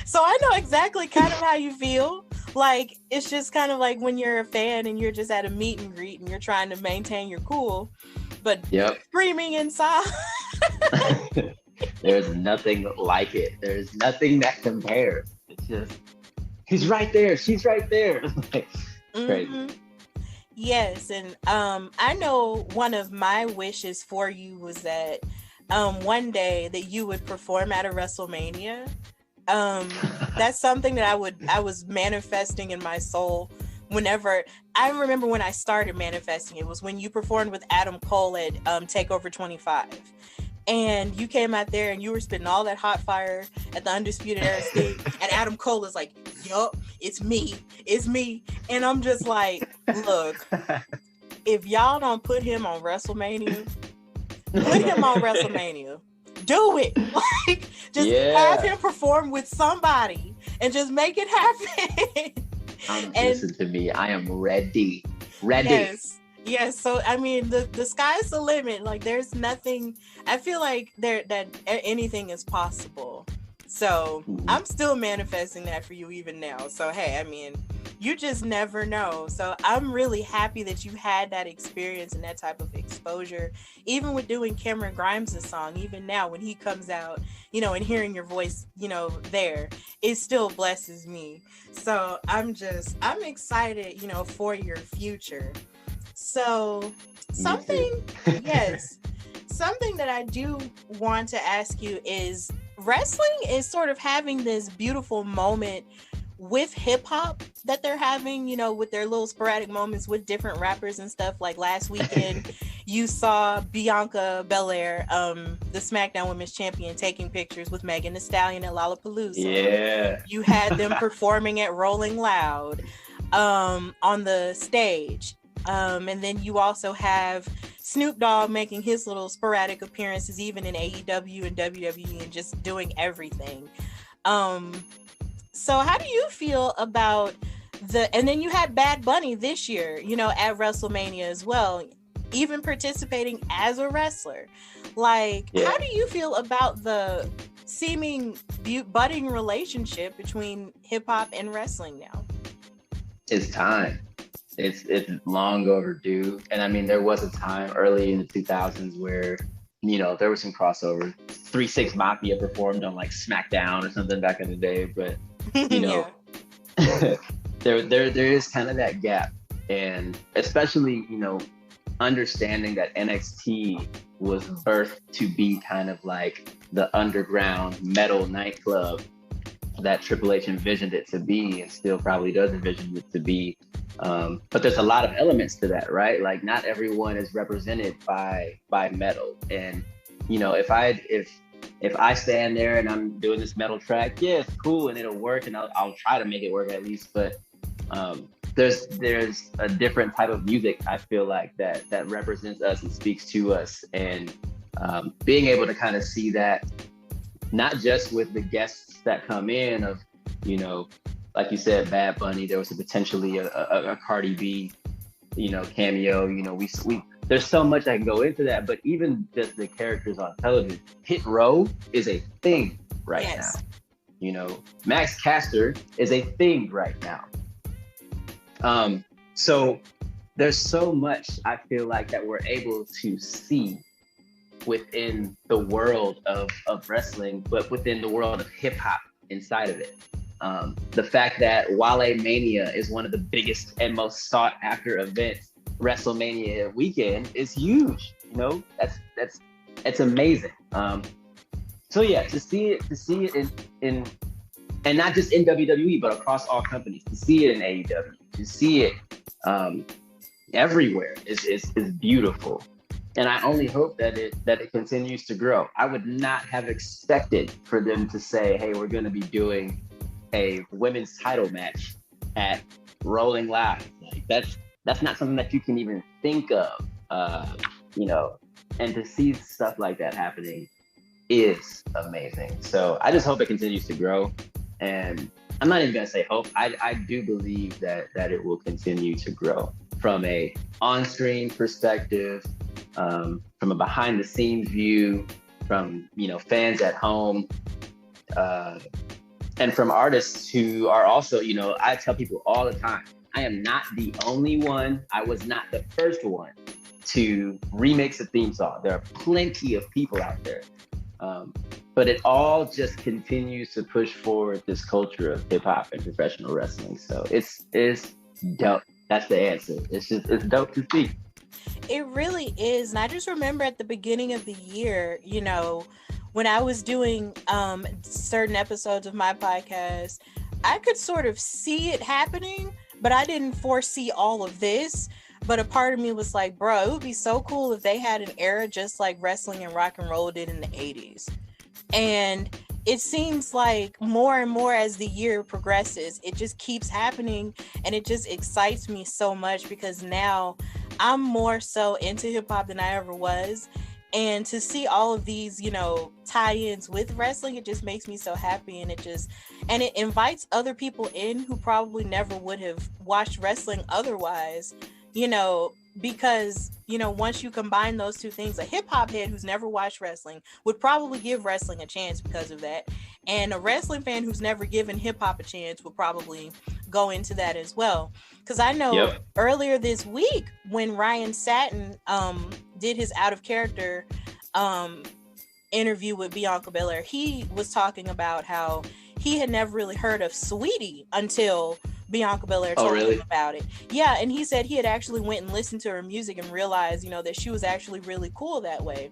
So I know exactly kind of how you feel. Like, it's just kind of like when you're a fan and you're just at a meet and greet and you're trying to maintain your cool, but screaming inside. There's nothing like it. There's nothing that compares. It's just, he's right there. She's right there. Crazy. Yes. And I know one of my wishes for you was that one day that you would perform at a WrestleMania. That's something that I was manifesting in my soul whenever. I remember when I started manifesting, it was when you performed with Adam Cole at Takeover 25. And you came out there and you were spitting all that hot fire at the Undisputed Era stage. And Adam Cole is like, yup, it's me. And I'm just like, look, if y'all don't put him on WrestleMania, put him on WrestleMania. Do it. Like, just have him perform with somebody and just make it happen. Listen to me. I am ready. Yes. So I mean, the sky's the limit. Like, there's nothing. I feel like that anything is possible. So I'm still manifesting that for you even now. So hey, I mean, you just never know. So I'm really happy that you had that experience and that type of exposure. Even with doing Cameron Grimes' song, even now when he comes out, you know, and hearing your voice, you know, there, it still blesses me. So I'm excited, you know, for your future. So something that I do want to ask you is, wrestling is sort of having this beautiful moment with hip hop that they're having, you know, with their little sporadic moments with different rappers and stuff. Like last weekend, you saw Bianca Belair, the SmackDown Women's Champion, taking pictures with Megan Thee Stallion at Lollapalooza. Yeah. You had them performing at Rolling Loud on the stage. And then you also have Snoop Dogg making his little sporadic appearances even in AEW and WWE and just doing everything. So how do you feel about and then you had Bad Bunny this year, you know, at WrestleMania as well, even participating as a wrestler. Like, how do you feel about the seeming budding relationship between hip hop and wrestling now? It's time. It's long overdue. And I mean, there was a time early in the 2000s where, you know, there was some crossover. 3-6 Mafia performed on like SmackDown or something back in the day, but you know, there is kind of that gap. And especially, you know, understanding that NXT was birthed to be kind of like the underground metal nightclub that Triple H envisioned it to be, and still probably does envision it to be. But there's a lot of elements to that, right? Like, not everyone is represented by metal. And, you know, if I stand there and I'm doing this metal track, yeah, it's cool and it'll work, and I'll try to make it work at least. But there's a different type of music, I feel like, that represents us and speaks to us. And being able to kind of see that, not just with the guests that come in of, you know, like you said, Bad Bunny, there was potentially a Cardi B, you know, cameo. You know, we there's so much that can go into that, but even just the characters on television, Hit Row is a thing right now. You know, Max Caster is a thing right now. So there's so much, I feel like, that we're able to see within the world of wrestling, but within the world of hip hop inside of it. The fact that Wale Mania is one of the biggest and most sought after events, WrestleMania weekend, is huge. You know, that's amazing. So yeah, to see it in and not just in WWE, but across all companies, to see it in AEW, to see it everywhere is beautiful. And I only hope that it continues to grow. I would not have expected for them to say, hey, we're going to be doing a women's title match at Rolling Loud. Like, that's not something that you can even think of, you know, and to see stuff like that happening is amazing. So I just hope it continues to grow. And I'm not even going to say hope. I do believe that it will continue to grow from a on-screen perspective, from a behind-the-scenes view, from, you know, fans at home. and from artists who are also, you know, I tell people all the time, I am not the only one. I was not the first one to remix a theme song. There are plenty of people out there. But it all just continues to push forward this culture of hip hop and professional wrestling. So it's dope. That's the answer. It's dope to see. It really is. And I just remember at the beginning of the year, you know, when I was doing certain episodes of my podcast, I could sort of see it happening, but I didn't foresee all of this. But a part of me was like, bro, it would be so cool if they had an era just like wrestling and rock and roll did in the 80s. And it seems like more and more as the year progresses, it just keeps happening. And it just excites me so much because now I'm more so into hip hop than I ever was. And to see all of these, you know, tie-ins with wrestling, it just makes me so happy. And it invites other people in who probably never would have watched wrestling otherwise, you know, because, you know, once you combine those two things, a hip-hop head who's never watched wrestling would probably give wrestling a chance because of that. And a wrestling fan who's never given hip-hop a chance would probably go into that as well. Because I know earlier this week when Ryan Satin did his Out of Character interview with Bianca Belair, he was talking about how he had never really heard of Sweetie until Bianca Belair told him about it. Yeah, and he said he had actually went and listened to her music and realized, you know, that she was actually really cool that way.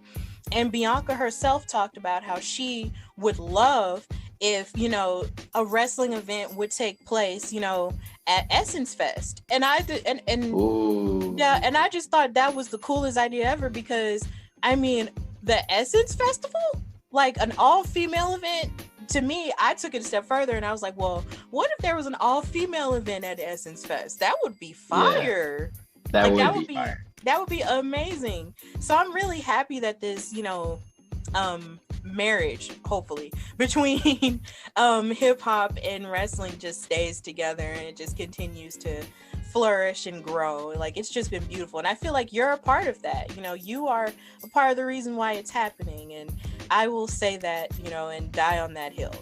And Bianca herself talked about how she would love if, you know, a wrestling event would take place, you know, at Essence Fest. And I just thought that was the coolest idea ever because, I mean, the Essence Festival, like an all-female event, to me, I took it a step further and I was like, well, what if there was an all-female event at Essence Fest? That would be fire. Yeah, that would be fire. That would be amazing. So I'm really happy that this, you know, marriage, hopefully, between hip hop and wrestling just stays together and it just continues to flourish and grow. Like, it's just been beautiful. And I feel like you're a part of that. You know, you are a part of the reason why it's happening. And I will say that, you know, and die on that hill.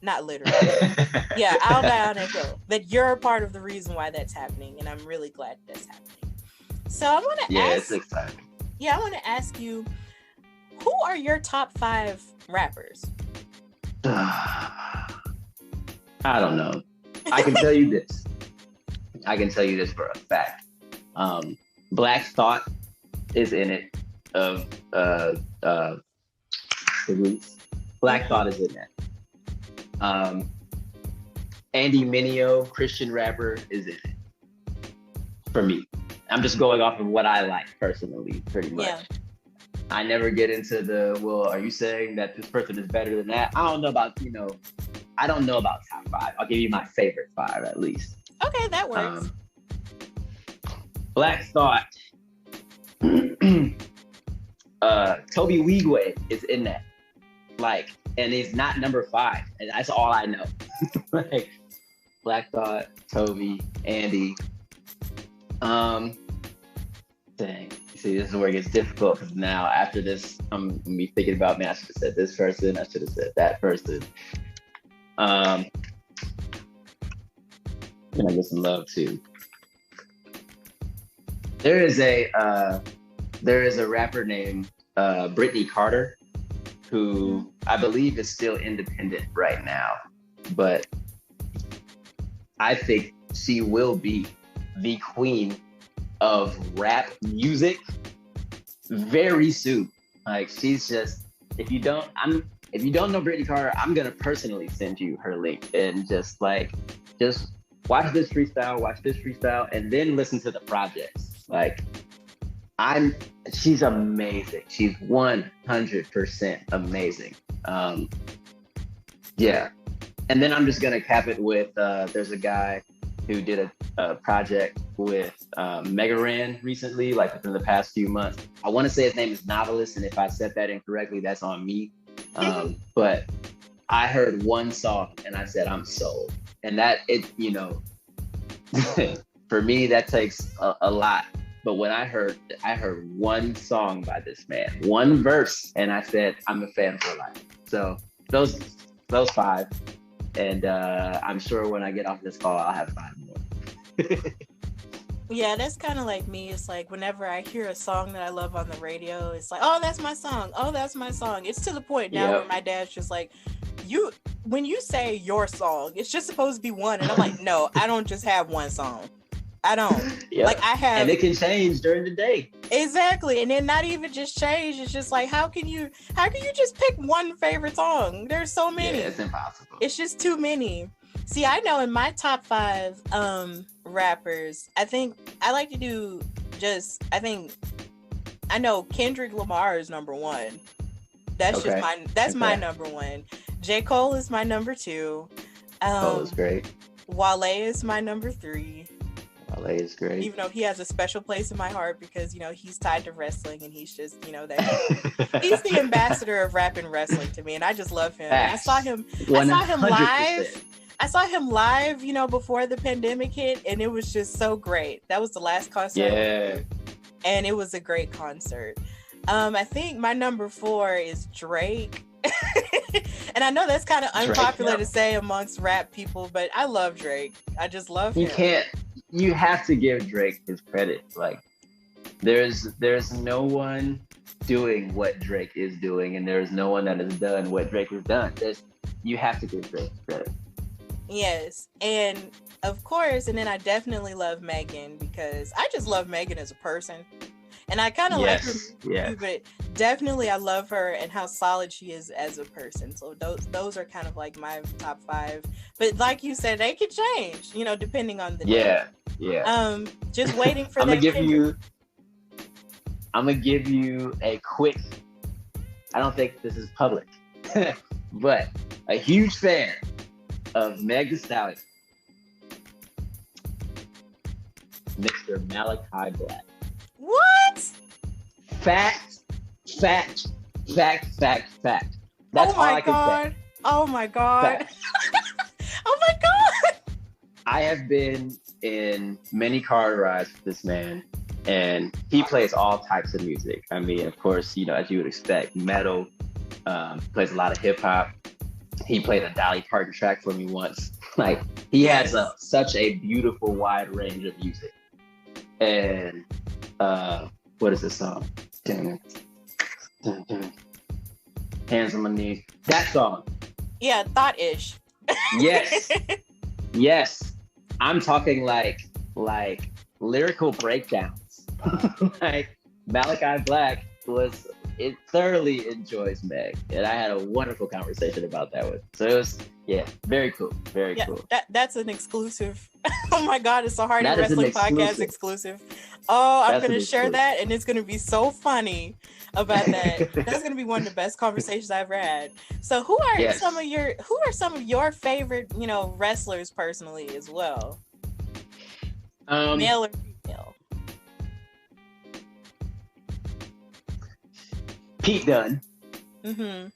Not literally. Yeah, I'll die on that hill. That you're a part of the reason why that's happening. And I'm really glad that's happening. So I want to ask. It's exciting. Yeah, I want to ask you, who are your top 5 rappers? I don't know. I can tell you this. I can tell you this for a fact. Black Thought is in it of the Roots. Black Thought is in that. Andy Mineo, Christian rapper, is in it. For me. I'm just going off of what I like personally, pretty much. Yeah. I never get into the, well, are you saying that this person is better than that? I don't know about, you know, I don't know about top 5. I'll give you my favorite 5 at least. Okay, that works. Black Thought. Toby Wigwe is in that. Like, and he's not number 5. And that's all I know. Like, Black Thought, Toby, Andy. Dang. See, this is where it gets difficult because now after this, I'm gonna be thinking about, man, I should have said this person, I should have said that person. Can I get some love too? There is a rapper named Brittany Carter, who I believe is still independent right now, but I think she will be the queen of rap music very soon. Like, she's just, if you don't know Brittany Carter, I'm gonna personally send you her link and just watch this freestyle and then listen to the projects. Like, she's amazing. She's 100% amazing. Yeah. And then I'm just gonna cap it with there's a guy who did a project with Mega Ran recently, like within the past few months. I want to say his name is Novelist, and if I said that incorrectly, that's on me. But I heard one song and I said, I'm sold. And that, you know, for me, that takes a lot. But when I heard one song by this man, one verse, and I said, I'm a fan for life. So those those 5. And I'm sure when I get off this call, I'll have 5 more. Yeah, that's kind of like me. It's like whenever I hear a song that I love on the radio, it's like, oh, that's my song. Oh, that's my song. It's to the point now where my dad's just like, when you say your song, it's just supposed to be one. And I'm like, no, I don't just have one song. I don't. Like I have. And it can change during the day. Exactly. And then not even just change. It's just like, how can you just pick one favorite song? There's so many. Yeah, it's impossible. It's just too many. See, I know in my top 5 rappers, I think I like to do I know Kendrick Lamar is number 1. That's just my number 1. J. Cole is my number 2. Cole is great. Wale is my number 3. Wale is great. Even though he has a special place in my heart because, he's tied to wrestling and he's just, that he's the ambassador of rap and wrestling to me. And I just love him. I saw him live. I saw him live, before the pandemic hit, and it was just so great. That was the last concert. Yeah. And it was a great concert. I think my number 4 is Drake. And I know that's kind of unpopular to say amongst rap people, but I love Drake. I just love him. You have to give Drake his credit. Like, there's no one doing what Drake is doing, and there's no one that has done what Drake has done. You have to give Drake credit. Yes, and of course, and then I definitely love Megan because I just love Megan as a person, and I kind of like her too, but definitely I love her and how solid she is as a person. So those are kind of like my top 5. But like you said, they could change, depending on the day. Yeah. Just waiting for I'm gonna give you a quick. I don't think this is public, but a huge fan of Meg Thee Stallion, Mr. Malachi Black. What? Fact. That's all I can say. Oh my god. Oh my god. I have been in many car rides with this man, and he plays all types of music. I mean, of course, as you would expect, metal, plays a lot of hip hop. He played a Dolly Parton track for me once. Like, he has such a beautiful wide range of music. And what is this song? Hands on my knees. That song. Yeah, Thought-ish. Yes. I'm talking like lyrical breakdowns. Like, Malachi Black thoroughly enjoys Meg, and I had a wonderful conversation about that with. So it was, very cool, very cool. That's an exclusive. Oh my god, it's a Hardy Wrestling Podcast exclusive. Oh, I'm going to share that, and it's going to be so funny about that. That's going to be one of the best conversations I've ever had. So, who are some of your favorite, wrestlers personally as well? Male or female? Pete Dunne. Mm-hmm.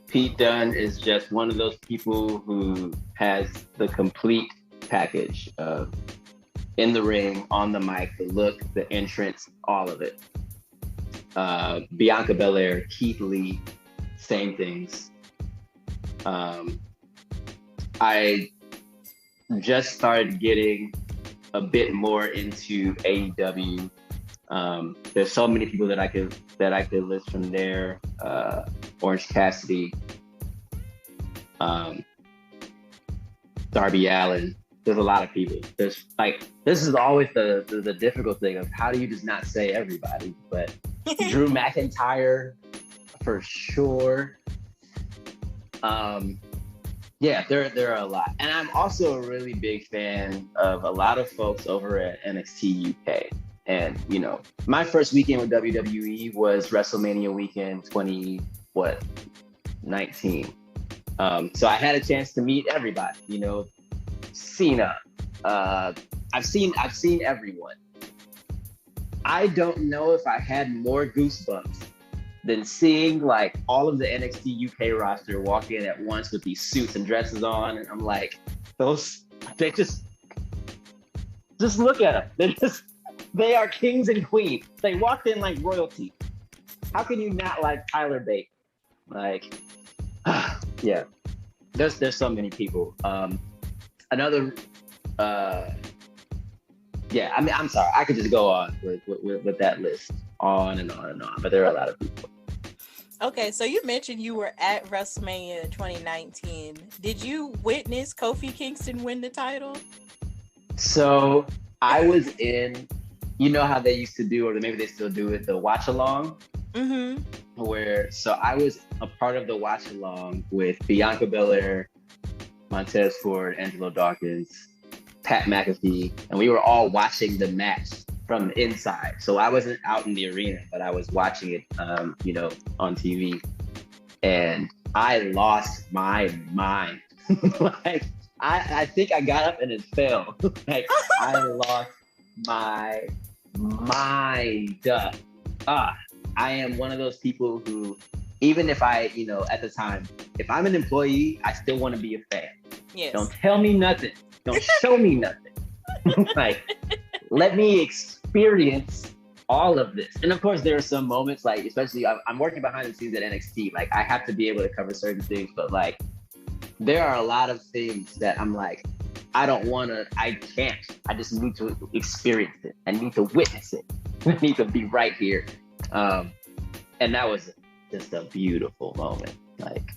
Pete Dunne is just one of those people who has the complete package of in the ring, on the mic, the look, the entrance, all of it. Bianca Belair, Keith Lee, same things. I just started getting a bit more into AEW. There's so many people that I could list from there. Orange Cassidy, Darby Allin. There's a lot of people. This is always the difficult thing of how do you just not say everybody, but Drew McIntyre for sure. There are a lot. And I'm also a really big fan of a lot of folks over at NXT UK. And, my first weekend with WWE was WrestleMania weekend 2019. So I had a chance to meet everybody, Cena. I've seen everyone. I don't know if I had more goosebumps than seeing like all of the NXT UK roster walk in at once with these suits and dresses on, and I'm like, they just look at them. They are kings and queens. They walked in like royalty. How can you not like Tyler Bate? Like, yeah. there's so many people. Another, yeah. I mean, I'm sorry. I could just go on with that list, on and on and on. But there are a lot of people. Okay, so you mentioned you were at WrestleMania 2019. Did you witness Kofi Kingston win the title? So I was in, you know how they used to do, or maybe they still do it, the watch along. Mm-hmm. So I was a part of the watch along with Bianca Belair, Montez Ford, Angelo Dawkins, Pat McAfee, and we were all watching the match from the inside. So I wasn't out in the arena, but I was watching it, on TV, and I lost my mind. Like I think I got up and it fell. Like I lost my mind. I am one of those people who, even if I, at the time, if I'm an employee, I still want to be a fan. Yes. Don't tell me nothing. Don't show me nothing. Like, let me experience all of this. And of course, there are some moments, like, especially I'm working behind the scenes at NXT. Like, I have to be able to cover certain things, but like, there are a lot of things that I'm like, I can't. I just need to experience it. I need to witness it. I need to be right here. And that was just a beautiful moment, like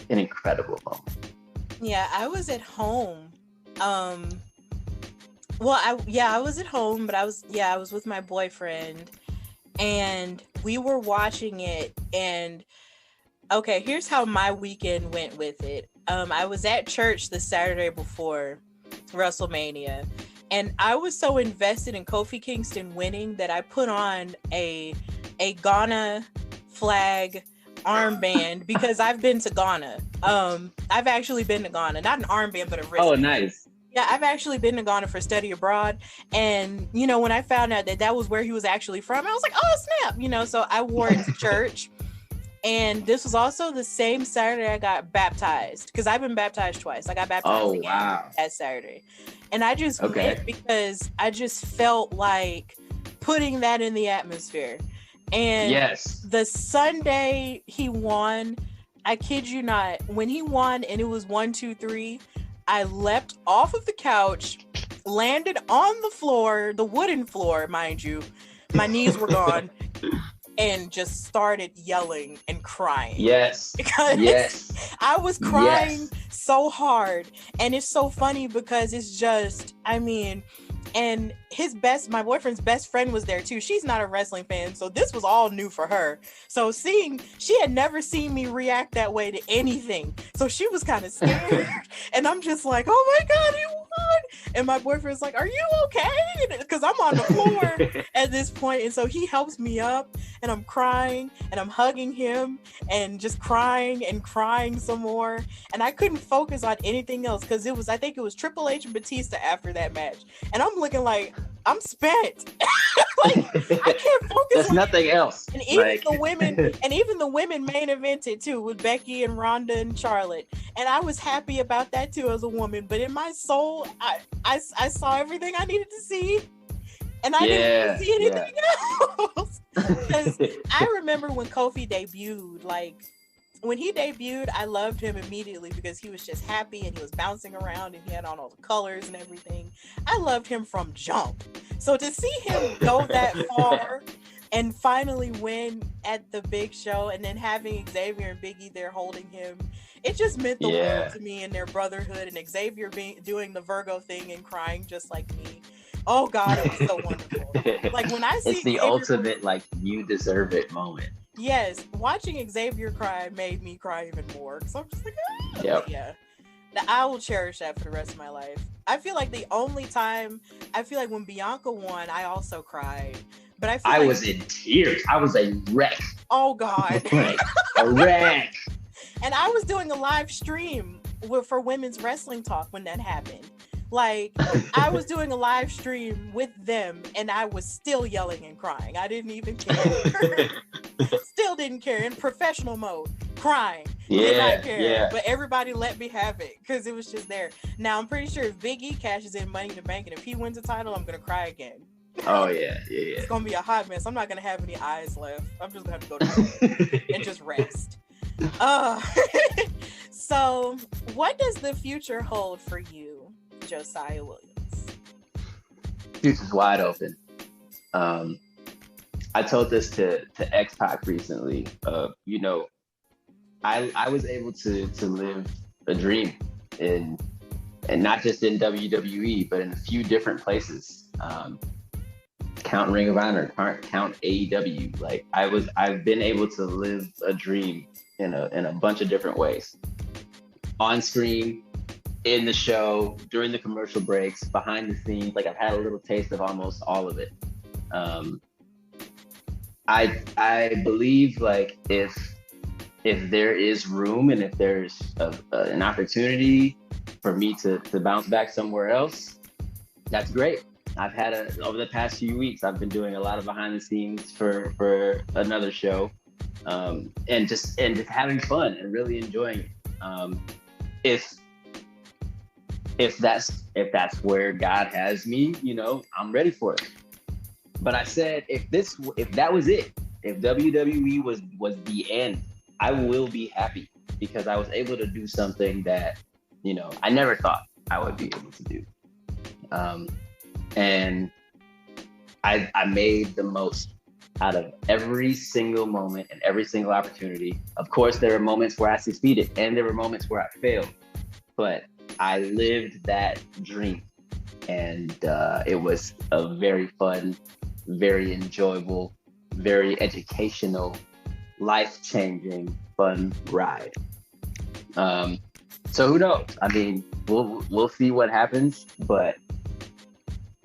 an incredible moment. Yeah, I was at home. I was at home, but I was with my boyfriend, and we were watching it. And okay, here's how my weekend went with it. I was at church the Saturday before WrestleMania, and I was so invested in Kofi Kingston winning that I put on a Ghana flag armband because I've been to Ghana. I've actually been to Ghana, not an armband, but a wristband. Oh, nice. Yeah, I've actually been to Ghana for study abroad. And, when I found out that was where he was actually from, I was like, oh, snap, so I wore it to church. And this was also the same Saturday I got baptized, because I've been baptized twice. I got baptized again that Saturday. And I just went because I just felt like putting that in the atmosphere. And the Sunday he won, I kid you not, when he won and it was 1, 2, 3, I leapt off of the couch, landed on the floor, the wooden floor, mind you. My knees were gone. And just started yelling and crying. Because I was crying so hard. And it's so funny because it's just, and my boyfriend's best friend was there too. She's not a wrestling fan, so this was all new for her. So she had never seen me react that way to anything. So she was kind of scared. And I'm just like, oh my God, he won. And my boyfriend's like, are you okay? Because I'm on the floor at this point. And so he helps me up, and I'm crying and I'm hugging him and just crying and crying some more. And I couldn't focus on anything else because I think it was Triple H and Batista after that match. And I'm looking like, I'm spent. Like, I can't focus. There's nothing else. And even the women main evented too, with Becky and Ronda and Charlotte. And I was happy about that too as a woman. But in my soul, I saw everything I needed to see. And I didn't see anything else. Because I remember when Kofi debuted, when he debuted, I loved him immediately because he was just happy and he was bouncing around and he had on all the colors and everything. I loved him from jump. So to see him go that far and finally win at the big show, and then having Xavier and Big E there holding him, it just meant the world to me and their brotherhood, and Xavier doing the Virgo thing and crying just like me. Oh God, it was so wonderful. Like when I see it's the ultimate, you deserve it moment. Yes, watching Xavier cry made me cry even more. So I'm just like, yeah. I will cherish that for the rest of my life. I feel like the only time, when Bianca won, I also cried. But I was in tears. I was a wreck. Oh God. A wreck. And I was doing a live stream for Women's Wrestling Talk when that happened. I was doing a live stream with them and I was still yelling and crying. I didn't even care. Still didn't care, in professional mode, crying. Did not care. But everybody let me have it because it was just there. Now I'm pretty sure if Big E cashes in Money in the Bank and if he wins the title, I'm gonna cry again. Oh yeah. It's gonna be a hot mess. I'm not gonna have any eyes left. I'm just gonna have to go to bed and just rest. So, what does the future hold for you, Josiah Williams? Future's wide open. I told this to X-Pac recently. I was able to live a dream and not just in WWE, but in a few different places. Count Ring of Honor, count AEW. Like I've been able to live a dream in a bunch of different ways. On screen, in the show, during the commercial breaks, behind the scenes. Like I've had a little taste of almost all of it. I believe like if there is room and if there's an opportunity for me to bounce back somewhere else, that's great. I've had over the past few weeks, I've been doing a lot of behind the scenes for another show, and just having fun and really enjoying it. If that's where God has me, I'm ready for it. But I said, if that was it, if WWE was the end, I will be happy because I was able to do something that, I never thought I would be able to do. And I made the most out of every single moment and every single opportunity. Of course, there are moments where I succeeded and there were moments where I failed, but I lived that dream. And it was a very fun, very enjoyable, very educational, life-changing, fun ride. So who knows? I mean, we'll see what happens. But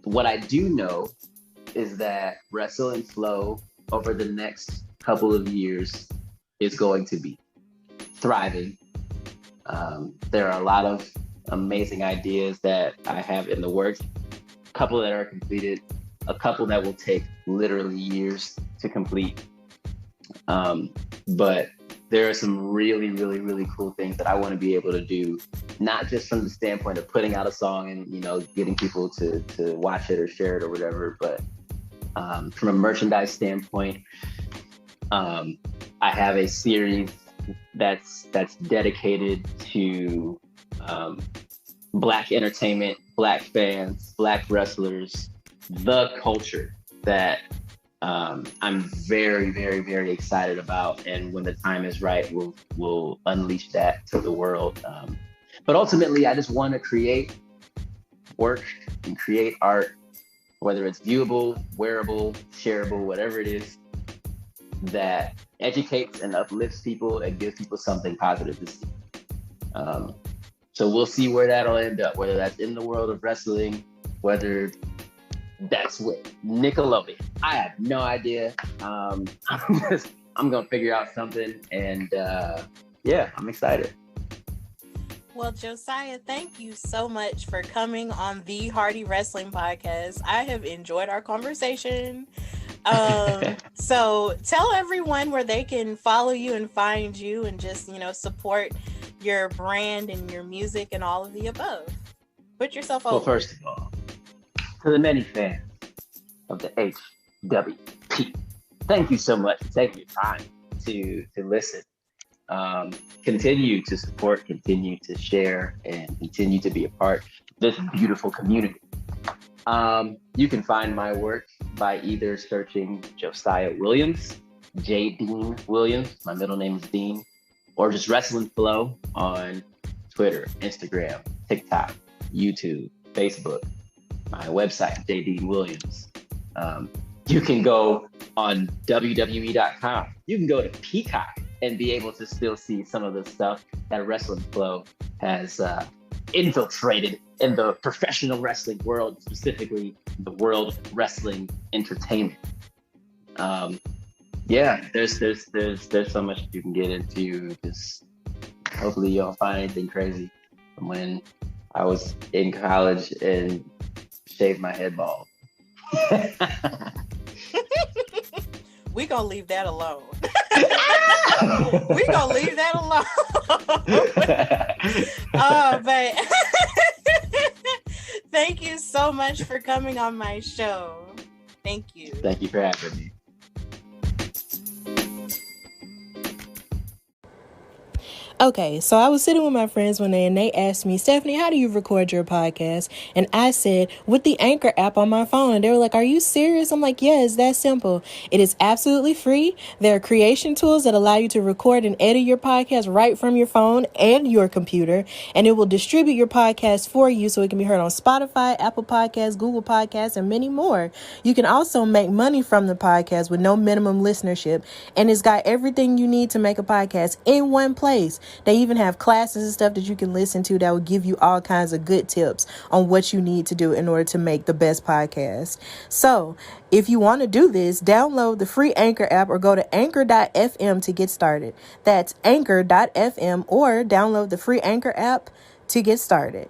what I do know is that Wrestle and Flow over the next couple of years is going to be thriving. There are a lot of amazing ideas that I have in the works, a couple that are completed, a couple that will take literally years to complete. But there are some really, really, really cool things that I want to be able to do, not just from the standpoint of putting out a song and, getting people to watch it or share it or whatever, but from a merchandise standpoint, I have a series that's dedicated to Black entertainment, Black fans, Black wrestlers, the culture that I'm very, very, very excited about. And when the time is right, we'll unleash that to the world. But ultimately, I just want to create work and create art, whether it's viewable, wearable, shareable, whatever it is, that educates and uplifts people and gives people something positive to see. So we'll see where that'll end up, whether that's in the world of wrestling, whether that's with Nickelodeon. I have no idea. I'm gonna figure out something, and I'm excited. Well, Josiah, thank you so much for coming on the Hardy Wrestling Podcast. I have enjoyed our conversation. So tell everyone where they can follow you and find you and just, support your brand and your music and all of the above. Put yourself over. Well, first of all, to the many fans of the HWP, thank you so much for taking your time to listen. Continue to support, continue to share, and continue to be a part of this beautiful community. You can find my work by either searching Josiah Williams, J. Dean Williams, my middle name is Dean, or just Wrestle and Flow on Twitter, Instagram, TikTok, YouTube, Facebook, my website, J. Dean Williams. You can go on WWE.com. You can go to Peacock and be able to still see some of the stuff that Wrestle and Flow has infiltrated in the professional wrestling world, specifically the world of wrestling entertainment. There's so much you can get into. Just hopefully you don't find anything crazy from when I was in college and shaved my head bald. We gonna leave that alone. We gonna leave that alone. But thank you so much for coming on my show. Thank you. Thank you for having me. Okay, so I was sitting with my friends one day and they asked me, Stephanie, how do you record your podcast? And I said, with the Anchor app on my phone. And they were like, are you serious? I'm like, yeah, it's that simple. It is absolutely free. There are creation tools that allow you to record and edit your podcast right from your phone and your computer. And it will distribute your podcast for you so it can be heard on Spotify, Apple Podcasts, Google Podcasts, and many more. You can also make money from the podcast with no minimum listenership. And it's got everything you need to make a podcast in one place. They even have classes and stuff that you can listen to that will give you all kinds of good tips on what you need to do in order to make the best podcast. So if you want to do this, download the free Anchor app or go to anchor.fm to get started. That's anchor.fm or download the free Anchor app to get started.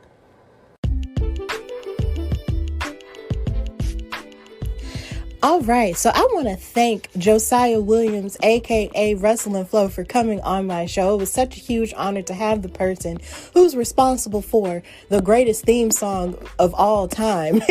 All right, so I want to thank Josiah Williams, aka Wrestle and Flow, for coming on my show. It was such a huge honor to have the person who's responsible for the greatest theme song of all time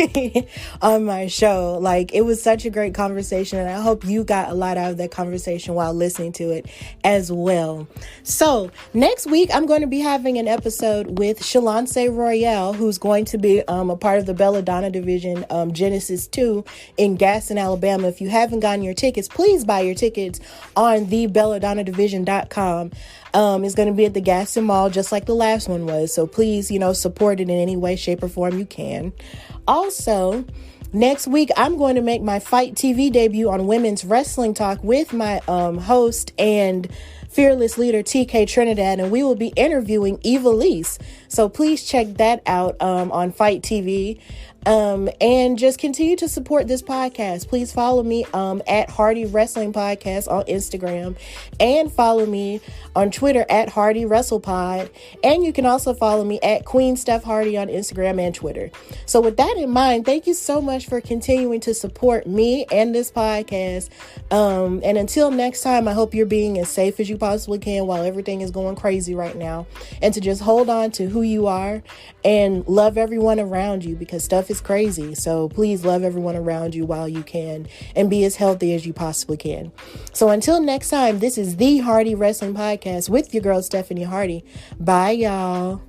on my show. Like, it was such a great conversation, and I hope you got a lot out of that conversation while listening to it as well. So next week, I'm going to be having an episode with Shalonce Royale, who's going to be a part of the Belladonna division, Genesis 2 in Gaston, Alabama. If you haven't gotten your tickets, please buy your tickets on thebelladonnadivision.com. It's going to be at the Gaston Mall, just like the last one was. So please, support it in any way, shape, or form you can. Also, next week, I'm going to make my Fight TV debut on Women's Wrestling Talk with my host and fearless leader, TK Trinidad, and we will be interviewing Evilise. So please check that out on Fight TV. And just continue to support this podcast. Please follow me at Hardy Wrestling Podcast on Instagram, and follow me on Twitter at Hardy WrestlePod. And you can also follow me at Queen Steph Hardy on Instagram and Twitter. So with that in mind, thank you so much for continuing to support me and this podcast. And until next time, I hope you're being as safe as you possibly can while everything is going crazy right now, and to just hold on to who you are and love everyone around you, because stuff is crazy. So please love everyone around you while you can, and be as healthy as you possibly can. So until next time, this is the Hardy Wrestling Podcast with your girl, Stephanie Hardy. Bye, y'all.